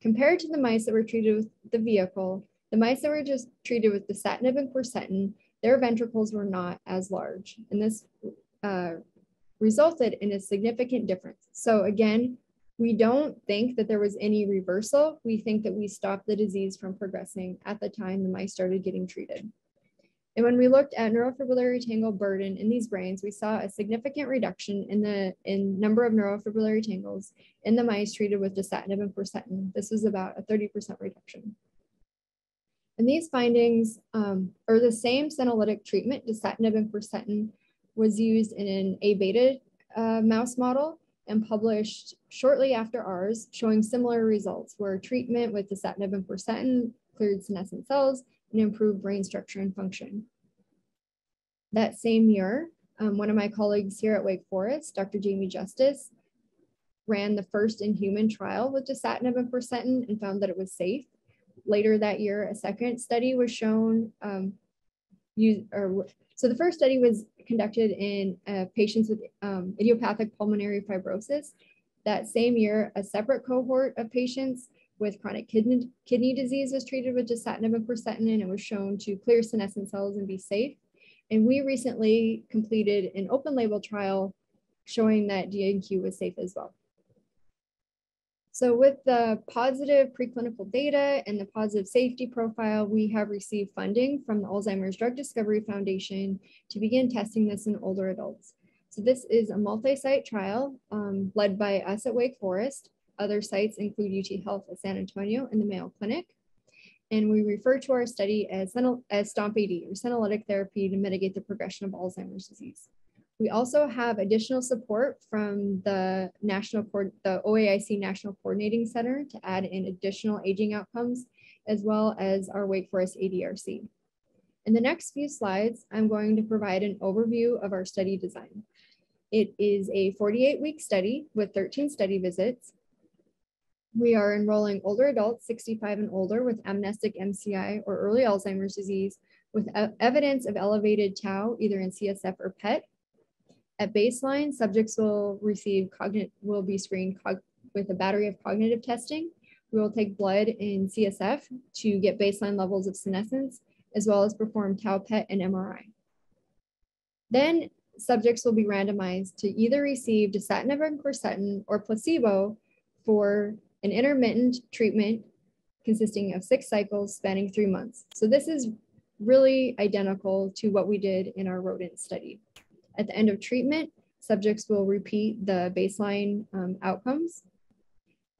Speaker 2: Compared to the mice that were treated with the vehicle, the mice that were just treated with dasatinib and quercetin, their ventricles were not as large. And this resulted in a significant difference. So again, we don't think that there was any reversal. We think that we stopped the disease from progressing at the time the mice started getting treated. And when we looked at neurofibrillary tangle burden in these brains, we saw a significant reduction in number of neurofibrillary tangles in the mice treated with dasatinib and quercetin. This was about a 30% reduction. And these findings are the same senolytic treatment, dasatinib and quercetin, was used in an A-beta mouse model. and published shortly after ours, showing similar results where treatment with dasatinib and quercetin cleared senescent cells and improved brain structure and function. That same year, one of my colleagues here at Wake Forest, Dr. Jamie Justice, ran the first in-human trial with dasatinib and quercetin and found that it was safe. Later that year, a second study was shown. So the first study was conducted in patients with idiopathic pulmonary fibrosis. That same year, a separate cohort of patients with chronic kidney disease was treated with dasatinib and quercetin, and it was shown to clear senescent cells and be safe. And we recently completed an open label trial showing that DNQ was safe as well. So with the positive preclinical data and the positive safety profile, we have received funding from the Alzheimer's Drug Discovery Foundation to begin testing this in older adults. So this is a multi-site trial led by us at Wake Forest. Other sites include UT Health at San Antonio and the Mayo Clinic. And we refer to our study as STOMP-AD, or senolytic therapy to mitigate the progression of Alzheimer's disease. We also have additional support from the OAIC National Coordinating Center to add in additional aging outcomes, as well as our Wake Forest ADRC. In the next few slides, I'm going to provide an overview of our study design. It is a 48-week study with 13 study visits. We are enrolling older adults, 65 and older, with amnestic MCI or early Alzheimer's disease with evidence of elevated tau, either in CSF or PET. At baseline, subjects will be screened with a battery of cognitive testing. We will take blood in CSF to get baseline levels of senescence, as well as perform tau PET and MRI. Then subjects will be randomized to either receive dasatinib and quercetin or placebo for an intermittent treatment consisting of 6 cycles spanning 3 months. So this is really identical to what we did in our rodent study. At the end of treatment, subjects will repeat the baseline outcomes.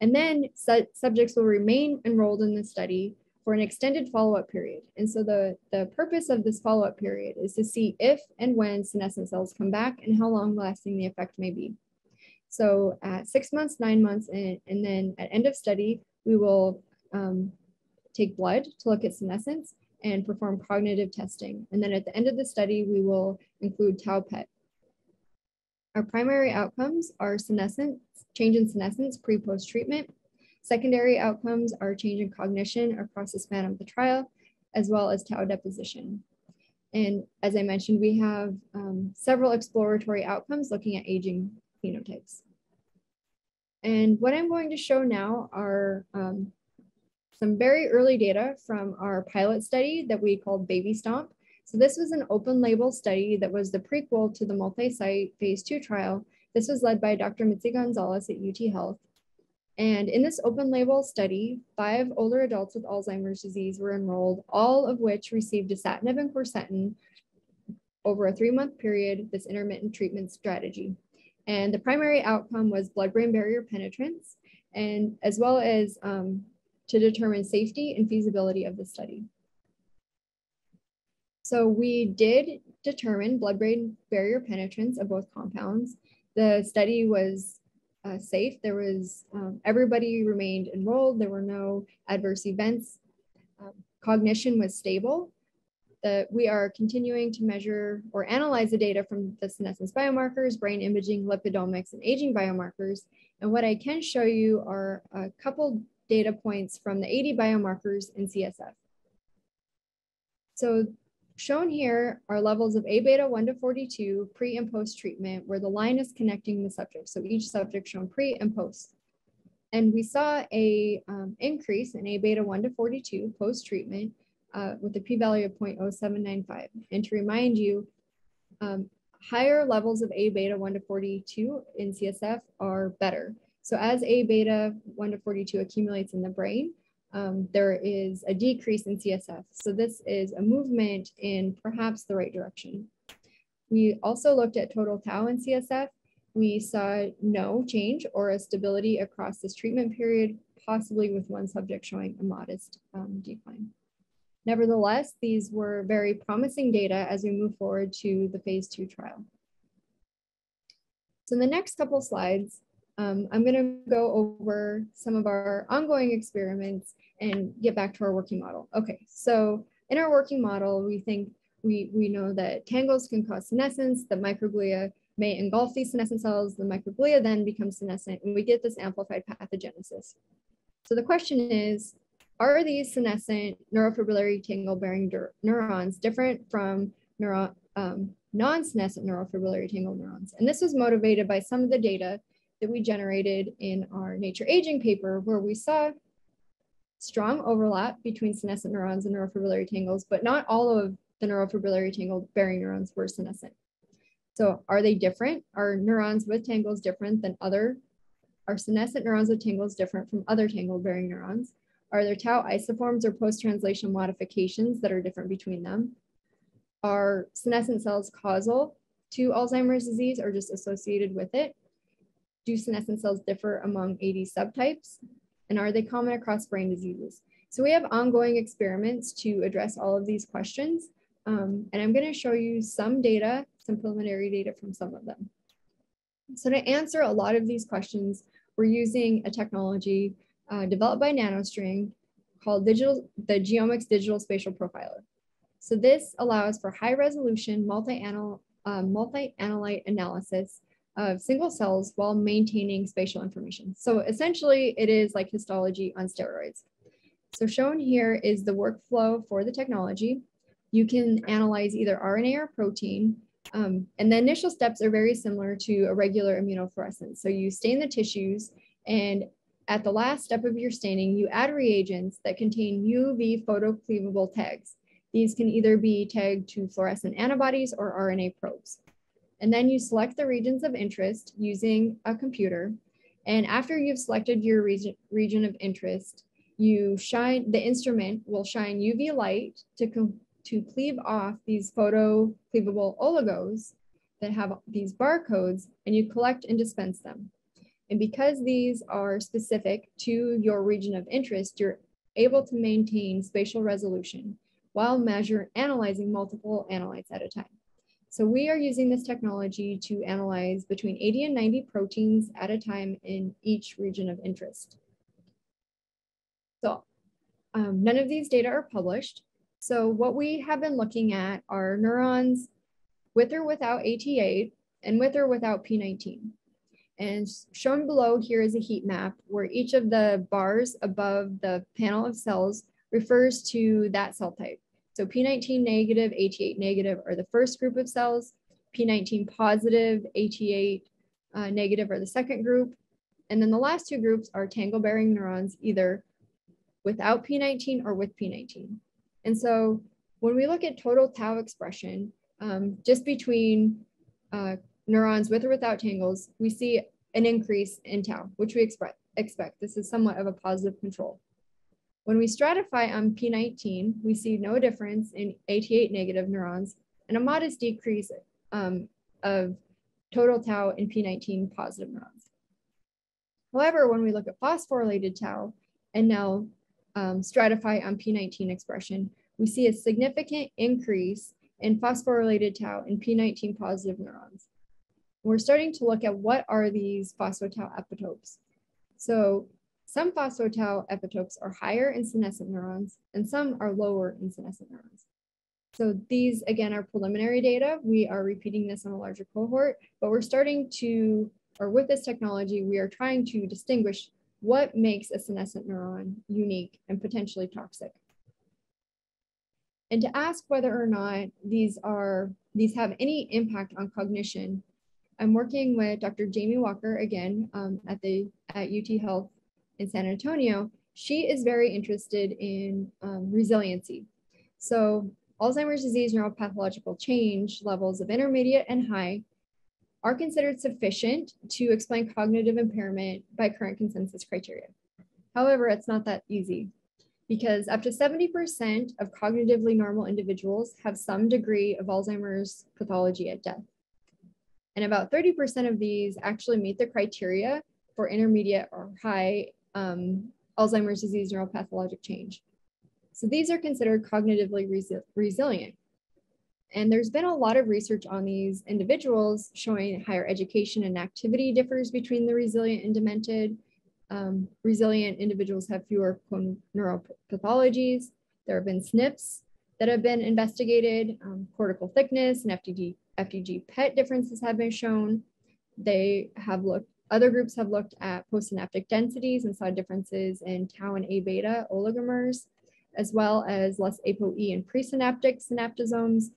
Speaker 2: And then subjects will remain enrolled in the study for an extended follow-up period. And so the purpose of this follow-up period is to see if and when senescent cells come back and how long lasting the effect may be. So at 6 months, 9 months, and then at end of study, we will take blood to look at senescence and perform cognitive testing. And then at the end of the study, we will include tau PET. Our primary outcomes are change in senescence pre-post treatment. Secondary outcomes are change in cognition across the span of the trial, as well as tau deposition. And as I mentioned, we have several exploratory outcomes looking at aging phenotypes. And what I'm going to show now are some very early data from our pilot study that we called Baby Stomp. So this was an open label study that was the prequel to the multi-site phase 2 trial. This was led by Dr. Mitzi Gonzalez at UT Health. And in this open label study, 5 older adults with Alzheimer's disease were enrolled, all of which received dasatinib and quercetin over a 3-month period, this intermittent treatment strategy. And the primary outcome was blood-brain barrier penetrance, and as well as to determine safety and feasibility of the study. So we did determine blood-brain barrier penetrance of both compounds. The study was safe. There was, everybody remained enrolled. There were no adverse events. Cognition was stable. We are continuing to measure or analyze the data from the senescence biomarkers, brain imaging, lipidomics, and aging biomarkers. And what I can show you are a couple data points from the 80 biomarkers in CSF. So shown here are levels of A-beta 1 to 42 pre and post treatment, where the line is connecting the subject. So each subject shown pre and post. And we saw a increase in A-beta 1 to 42 post treatment with a p-value of 0.0795. And to remind you, higher levels of A-beta 1 to 42 in CSF are better. So as A-beta 1 to 42 accumulates in the brain, there is a decrease in CSF. So this is a movement in perhaps the right direction. We also looked at total tau in CSF. We saw no change or a stability across this treatment period, possibly with one subject showing a modest decline. Nevertheless, these were very promising data as we move forward to the phase 2 trial. So in the next couple slides, I'm going to go over some of our ongoing experiments and get back to our working model. Okay, so in our working model, we know that tangles can cause senescence, the microglia may engulf these senescent cells, the microglia then become senescent, and we get this amplified pathogenesis. So the question is, are these senescent neurofibrillary tangle-bearing neurons different from non-senescent neurofibrillary tangle neurons? And this was motivated by some of the data that we generated in our Nature Aging paper, where we saw strong overlap between senescent neurons and neurofibrillary tangles, but not all of the neurofibrillary tangle-bearing neurons were senescent. So are they different? Are neurons with tangles different than are senescent neurons with tangles different from other tangle-bearing neurons? Are there tau isoforms or post-translational modifications that are different between them? Are senescent cells causal to Alzheimer's disease or just associated with it? Do senescent cells differ among AD subtypes? And are they common across brain diseases? So we have ongoing experiments to address all of these questions. And I'm going to show you some data, some preliminary data from some of them. So to answer a lot of these questions, we're using a technology developed by NanoString called the GeoMx Digital Spatial Profiler. So this allows for high resolution multi-analyte analysis of single cells while maintaining spatial information. So essentially it is like histology on steroids. So shown here is the workflow for the technology. You can analyze either RNA or protein, and the initial steps are very similar to a regular immunofluorescence. So you stain the tissues, and at the last step of your staining, you add reagents that contain UV photocleavable tags. These can either be tagged to fluorescent antibodies or RNA probes. And then you select the regions of interest using a computer. And after you've selected your region of interest, the instrument will shine UV light to cleave off these photocleavable oligos that have these barcodes, and you collect and dispense them. And because these are specific to your region of interest, you're able to maintain spatial resolution while analyzing multiple analytes at a time. So we are using this technology to analyze between 80 and 90 proteins at a time in each region of interest. So none of these data are published. So what we have been looking at are neurons with or without AT8 and with or without P19. And shown below here is a heat map where each of the bars above the panel of cells refers to that cell type. So P19 negative, AT8 negative are the first group of cells, P19 positive, AT8 negative are the second group. And then the last two groups are tangle-bearing neurons, either without P19 or with P19. And so when we look at total tau expression, just between neurons with or without tangles, we see an increase in tau, which we expect. This is somewhat of a positive control. When we stratify on P19, we see no difference in AT8 negative neurons and a modest decrease of total tau in P19 positive neurons. However, when we look at phosphorylated tau and now stratify on P19 expression, we see a significant increase in phosphorylated tau in P19 positive neurons. We're starting to look at what are these phospho-tau epitopes. So some phospho-tau epitopes are higher in senescent neurons and some are lower in senescent neurons. So these, again, are preliminary data. We are repeating this on a larger cohort, but we're starting to, or with this technology, we are trying to distinguish what makes a senescent neuron unique and potentially toxic. And to ask whether or not these have any impact on cognition, I'm working with Dr. Jamie Walker again at UT Health in San Antonio. She is very interested in resiliency. So Alzheimer's disease neuropathological change levels of intermediate and high are considered sufficient to explain cognitive impairment by current consensus criteria. However, it's not that easy because up to 70% of cognitively normal individuals have some degree of Alzheimer's pathology at death. And about 30% of these actually meet the criteria for intermediate or high Alzheimer's disease neuropathologic change. So these are considered cognitively resilient. And there's been a lot of research on these individuals showing higher education and activity differs between the resilient and demented. Resilient individuals have fewer neuropathologies. There have been SNPs that have been investigated, cortical thickness and FDG PET differences have been shown. Other groups have looked at postsynaptic densities and saw differences in tau and A beta oligomers, as well as less ApoE and presynaptic synaptosomes.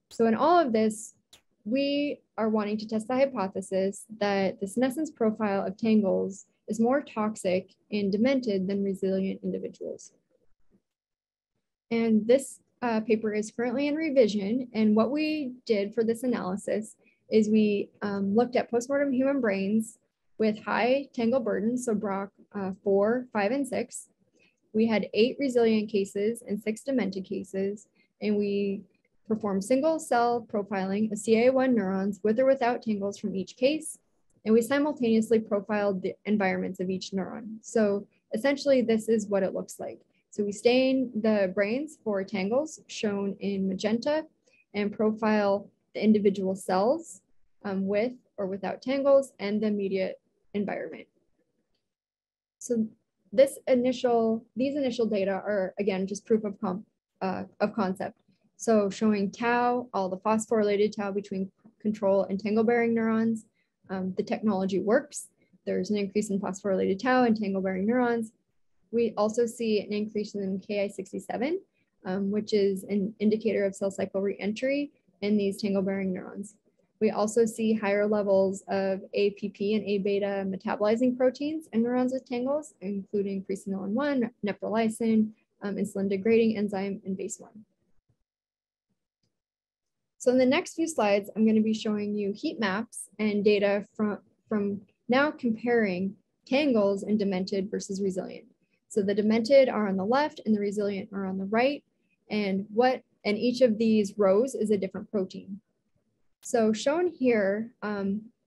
Speaker 2: So in all of this, we are wanting to test the hypothesis that the senescence profile of tangles is more toxic in demented than resilient individuals. And this paper is currently in revision. And what we did for this analysis is we looked at postmortem human brains with high tangle burden, so BROC 4, 5, and 6. We had 8 resilient cases and 6 demented cases, and we performed single cell profiling of CA1 neurons with or without tangles from each case, and we simultaneously profiled the environments of each neuron. So essentially, this is what it looks like. So we stain the brains for tangles shown in magenta and profile the individual cells with or without tangles and the immediate environment. So these initial data are, again, just proof of concept. So showing tau, all the phosphorylated tau between control and tangle-bearing neurons. The technology works. There's an increase in phosphorylated tau and tangle-bearing neurons. We also see an increase in Ki67, which is an indicator of cell cycle reentry in these tangle-bearing neurons. We also see higher levels of APP and A beta metabolizing proteins in neurons with tangles, including presenilin-1, neprilysin, insulin-degrading enzyme, and BASE1. So in the next few slides, I'm going to be showing you heat maps and data from now comparing tangles in demented versus resilient. So the demented are on the left and the resilient are on the right, and each of these rows is a different protein. So shown here,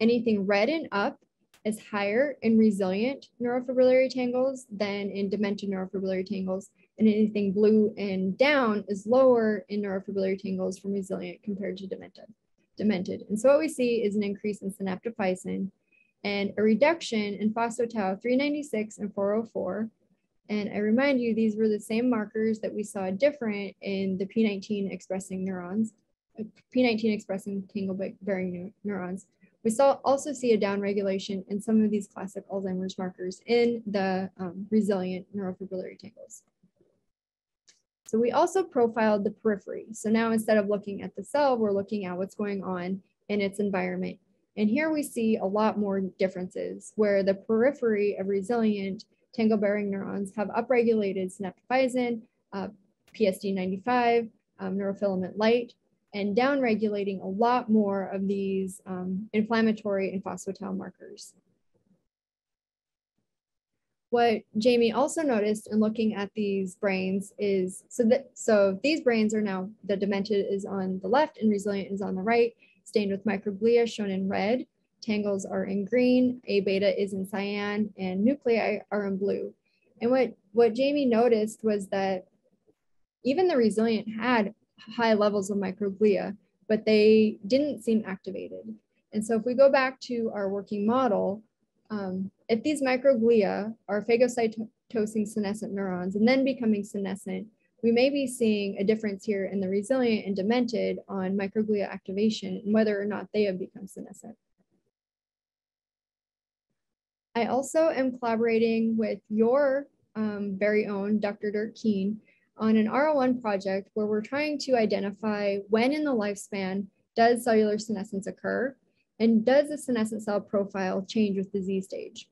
Speaker 2: anything red and up is higher in resilient neurofibrillary tangles than in demented neurofibrillary tangles, and anything blue and down is lower in neurofibrillary tangles from resilient compared to demented. And so what we see is an increase in synaptophysin and a reduction in phospho-tau 396 and 404. And I remind you, these were the same markers that we saw different in the P19 expressing neurons, P19 expressing tangle-bearing neurons. We also see a downregulation in some of these classic Alzheimer's markers in the resilient neurofibrillary tangles. So we also profiled the periphery. So now instead of looking at the cell, we're looking at what's going on in its environment. And here we see a lot more differences where the periphery of resilient tangle-bearing neurons have upregulated synaptophysin, PSD95, neurofilament light, and downregulating a lot more of these inflammatory and phospho-tau markers. What Jamie also noticed in looking at these brains is, so these brains are now, the demented is on the left and resilient is on the right, stained with microglia shown in red. Tangles are in green, A beta is in cyan, and nuclei are in blue. And what Jamie noticed was that even the resilient had high levels of microglia, but they didn't seem activated. And so if we go back to our working model, if these microglia are phagocytosing senescent neurons and then becoming senescent, we may be seeing a difference here in the resilient and demented on microglia activation and whether or not they have become senescent. I also am collaborating with your very own Dr. Dirk Keen on an R01 project where we're trying to identify when in the lifespan does cellular senescence occur and does the senescent cell profile change with disease stage.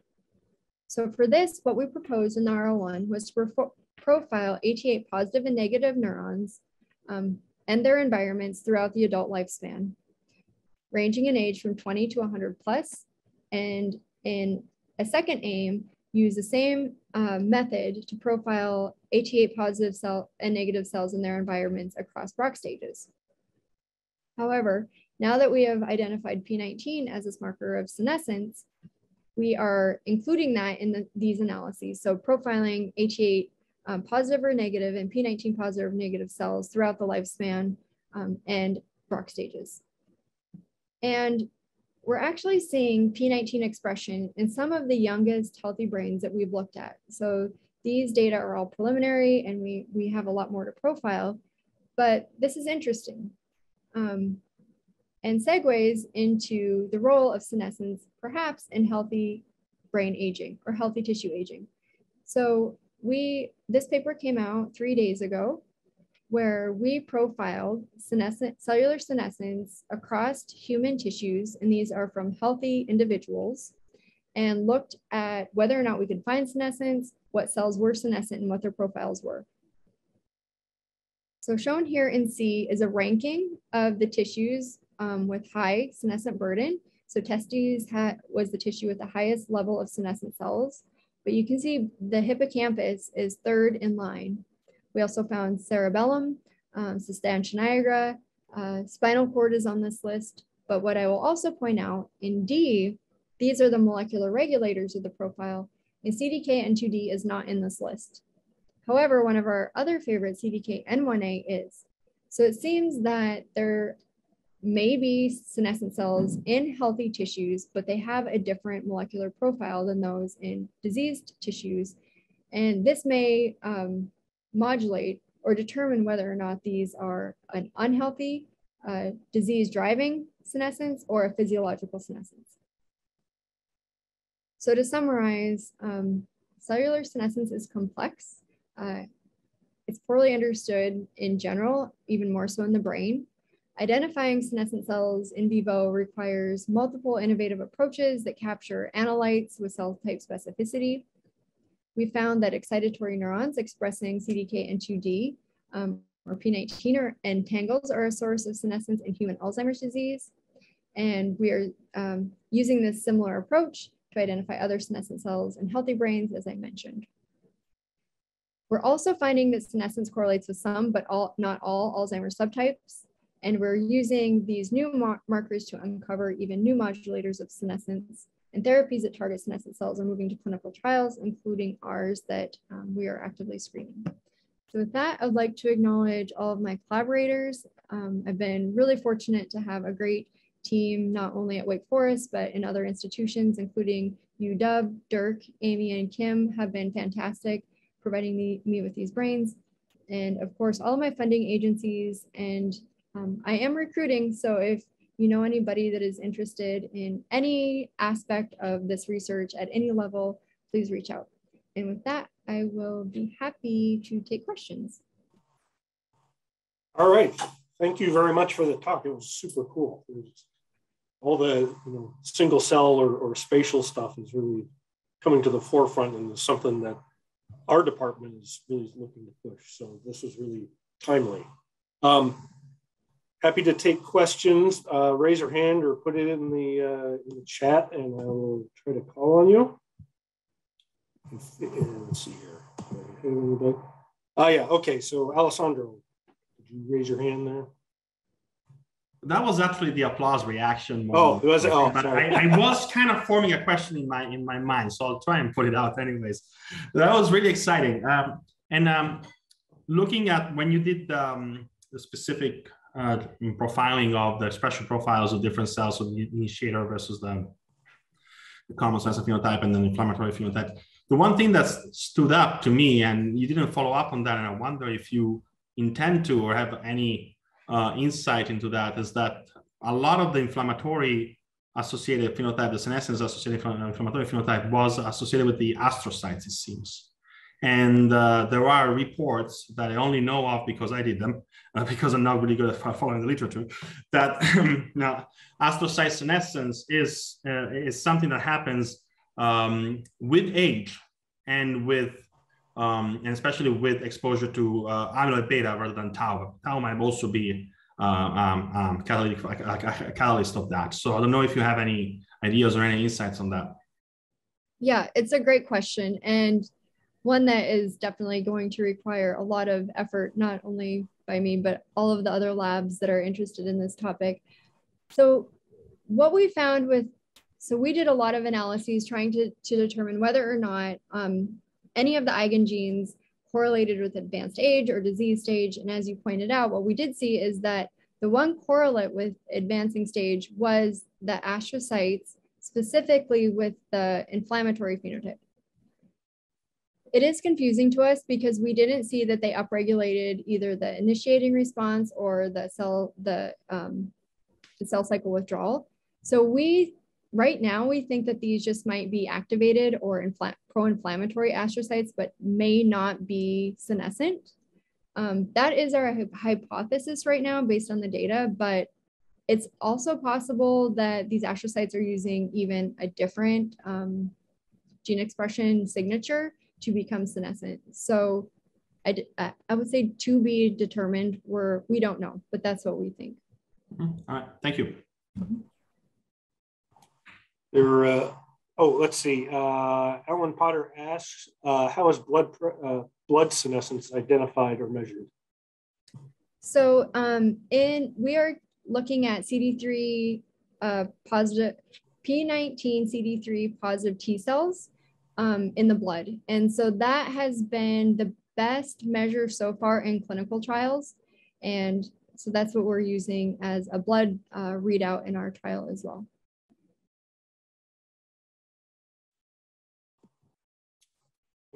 Speaker 2: So for this, what we proposed in the R01 was to profile 88 positive and negative neurons and their environments throughout the adult lifespan, ranging in age from 20 to 100 plus, and in a second aim, use the same method to profile 88 positive cell and negative cells in their environments across BROC stages. However, now that we have identified P19 as this marker of senescence, we are including that in these analyses. So profiling 88 positive or negative and P19 positive or negative cells throughout the lifespan and Brock stages. And we're actually seeing P19 expression in some of the youngest healthy brains that we've looked at. So these data are all preliminary and we have a lot more to profile, but this is interesting. And segues into the role of senescence, perhaps in healthy brain aging or healthy tissue aging. So this paper came out 3 days ago, where we profiled cellular senescence across human tissues, and these are from healthy individuals, and looked at whether or not we could find senescence, what cells were senescent, and what their profiles were. So shown here in C is a ranking of the tissues with high senescent burden. So testes was the tissue with the highest level of senescent cells, but you can see the hippocampus is third in line. We also found cerebellum, substantia nigra, spinal cord is on this list. But what I will also point out in D, these are the molecular regulators of the profile, and CDKN2D is not in this list. However, one of our other favorites, CDKN1A, is. So it seems that there may be senescent cells in healthy tissues, but they have a different molecular profile than those in diseased tissues. And this may modulate or determine whether or not these are an unhealthy disease-driving senescence or a physiological senescence. So to summarize, cellular senescence is complex. It's poorly understood in general, even more so in the brain. Identifying senescent cells in vivo requires multiple innovative approaches that capture analytes with cell type specificity. We found that excitatory neurons expressing CDKN2D or P19 and tangles are a source of senescence in human Alzheimer's disease. And we are using this similar approach to identify other senescent cells in healthy brains, as I mentioned. We're also finding that senescence correlates with some, but not all Alzheimer's subtypes. And we're using these new markers to uncover even new modulators of senescence, and therapies that target senescent cells are moving to clinical trials, including ours that we are actively screening. So with that, I'd like to acknowledge all of my collaborators. I've been really fortunate to have a great team, not only at Wake Forest, but in other institutions, including UW, Dirk, Amy, and Kim have been fantastic, providing me with these brains. And of course, all of my funding agencies, and I am recruiting. So if you know anybody that is interested in any aspect of this research at any level, please reach out. And with that, I will be happy to take questions.
Speaker 1: All right. Thank you very much for the talk. It was super cool. All the single cell or spatial stuff is really coming to the forefront, and is something that our department is really looking to push. So this was really timely. Happy to take questions. Raise your hand or put it in the chat, and I will try to call on you. Let's see here. Yeah, okay. So Alessandro, did you raise your hand there?
Speaker 3: That was actually the applause reaction.
Speaker 1: Oh, was it? Oh,
Speaker 3: but
Speaker 1: sorry.
Speaker 3: I was kind of forming a question in my mind, so I'll try and put it out anyways. That was really exciting. Looking at when you did the specific profiling of the expression profiles of different cells, so the initiator versus the common sense phenotype and then inflammatory phenotype. The one thing that stood up to me, and you didn't follow up on that, and I wonder if you intend to or have any insight into that, is that a lot of the inflammatory associated phenotype, the senescence associated inflammatory phenotype, was associated with the astrocytes, it seems. And there are reports that I only know of because I did them, because I'm not really good at following the literature, that now astrocyte senescence is something that happens with age and with and especially with exposure to amyloid beta rather than tau. Tau might also be a catalyst of that. So I don't know if you have any ideas or any insights on that.
Speaker 2: Yeah, it's a great question, and one that is definitely going to require a lot of effort, not only by me, but all of the other labs that are interested in this topic. So what we found so we did a lot of analyses trying to determine whether or not any of the eigen genes correlated with advanced age or disease stage. And as you pointed out, what we did see is that The one correlate with advancing stage was the astrocytes, specifically with the inflammatory phenotype. It is confusing to us because we didn't see that they upregulated either the initiating response or the cell cycle withdrawal. So right now we think that these just might be activated or pro-inflammatory astrocytes, but may not be senescent. That is our hypothesis right now based on the data, but it's also possible that these astrocytes are using even a different gene expression signature to become senescent. So I would say to be determined. We don't know, but that's what we think.
Speaker 3: All right, thank you.
Speaker 1: Let's see. Ellen Potter asks, how is blood senescence identified or measured?
Speaker 2: So we are looking at CD3 positive, P19 CD3 positive T cells in the blood. And so that has been the best measure so far in clinical trials. And so that's what we're using as a blood readout in our trial as well.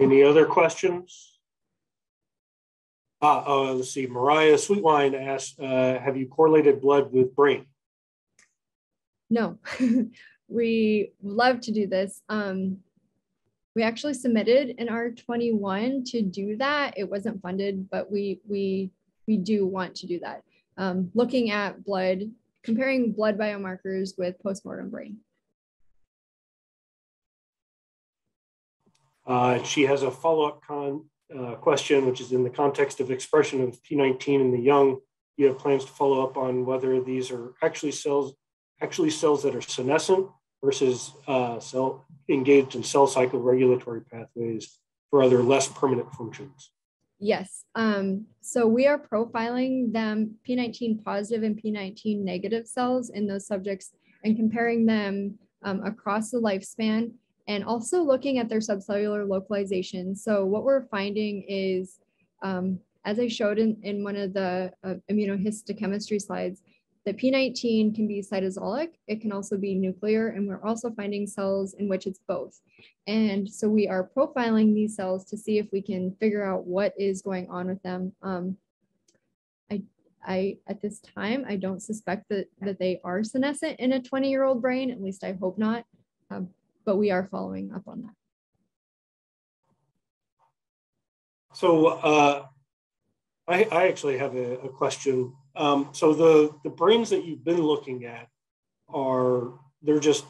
Speaker 1: Any other questions? Let's see. Mariah Sweetwine asked, have you correlated blood with brain?
Speaker 2: No, we love to do this. We actually submitted in R21 to do that. It wasn't funded, but we do want to do that. Looking at blood, comparing blood biomarkers with postmortem brain.
Speaker 1: She has a follow-up question, which is in the context of expression of P19 in the young. You have plans to follow up on whether these are actually cells that are senescent versus engaged in cell cycle regulatory pathways for other less permanent functions.
Speaker 2: Yes. So we are profiling them P19 positive and P19 negative cells in those subjects and comparing them across the lifespan, and also looking at their subcellular localization. So what we're finding is, as I showed in one of the immunohistic chemistry slides, that P19 can be cytosolic, it can also be nuclear, and we're also finding cells in which it's both. And so we are profiling these cells to see if we can figure out what is going on with them. At this time, I don't suspect that they are senescent in a 20-year-old brain, at least I hope not, but we are following up on that.
Speaker 1: So I actually have a question. So the brains that you've been looking at they're just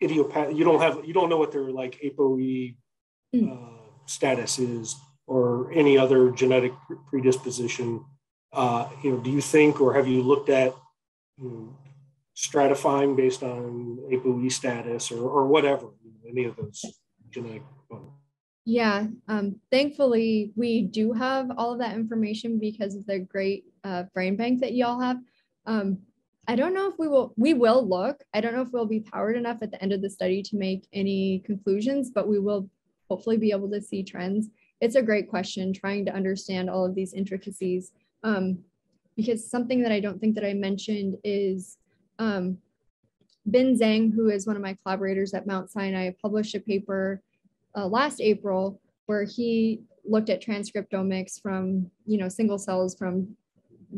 Speaker 1: idiopathic. You don't know what their like ApoE status is or any other genetic predisposition. Do you think, or have you looked at stratifying based on ApoE status or whatever, any of those genetic components?
Speaker 2: Yeah, thankfully we do have all of that information because of the great brain bank that y'all have. I don't know if we will look. I don't know if we'll be powered enough at the end of the study to make any conclusions, but we will hopefully be able to see trends. It's a great question, trying to understand all of these intricacies. Because something that I don't think that I mentioned is Bin Zhang, who is one of my collaborators at Mount Sinai, published a paper last April where he looked at transcriptomics from single cells from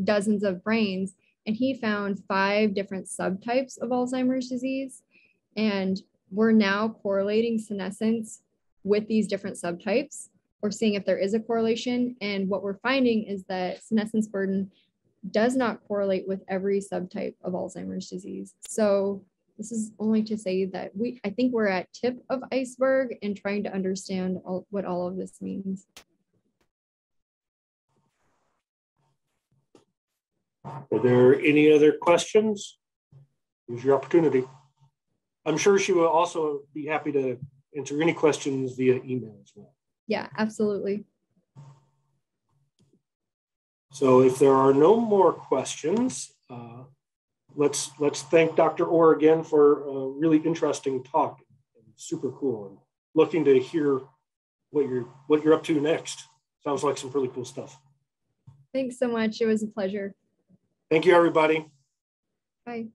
Speaker 2: dozens of brains, and he found 5 different subtypes of Alzheimer's disease, and we're now correlating senescence with these different subtypes. We're seeing if there is a correlation, and what we're finding is that senescence burden does not correlate with every subtype of Alzheimer's disease. So this is only to say that I think we're at tip of iceberg and trying to understand what all of this means.
Speaker 1: Are there any other questions? Here's your opportunity. I'm sure she will also be happy to answer any questions via email as well.
Speaker 2: Yeah, absolutely.
Speaker 1: So if there are no more questions, let's thank Dr. Orr again for a really interesting talk. Super cool, and looking to hear what you're up to next. Sounds like some really cool stuff.
Speaker 2: Thanks so much. It was a pleasure.
Speaker 1: Thank you, everybody.
Speaker 2: Bye.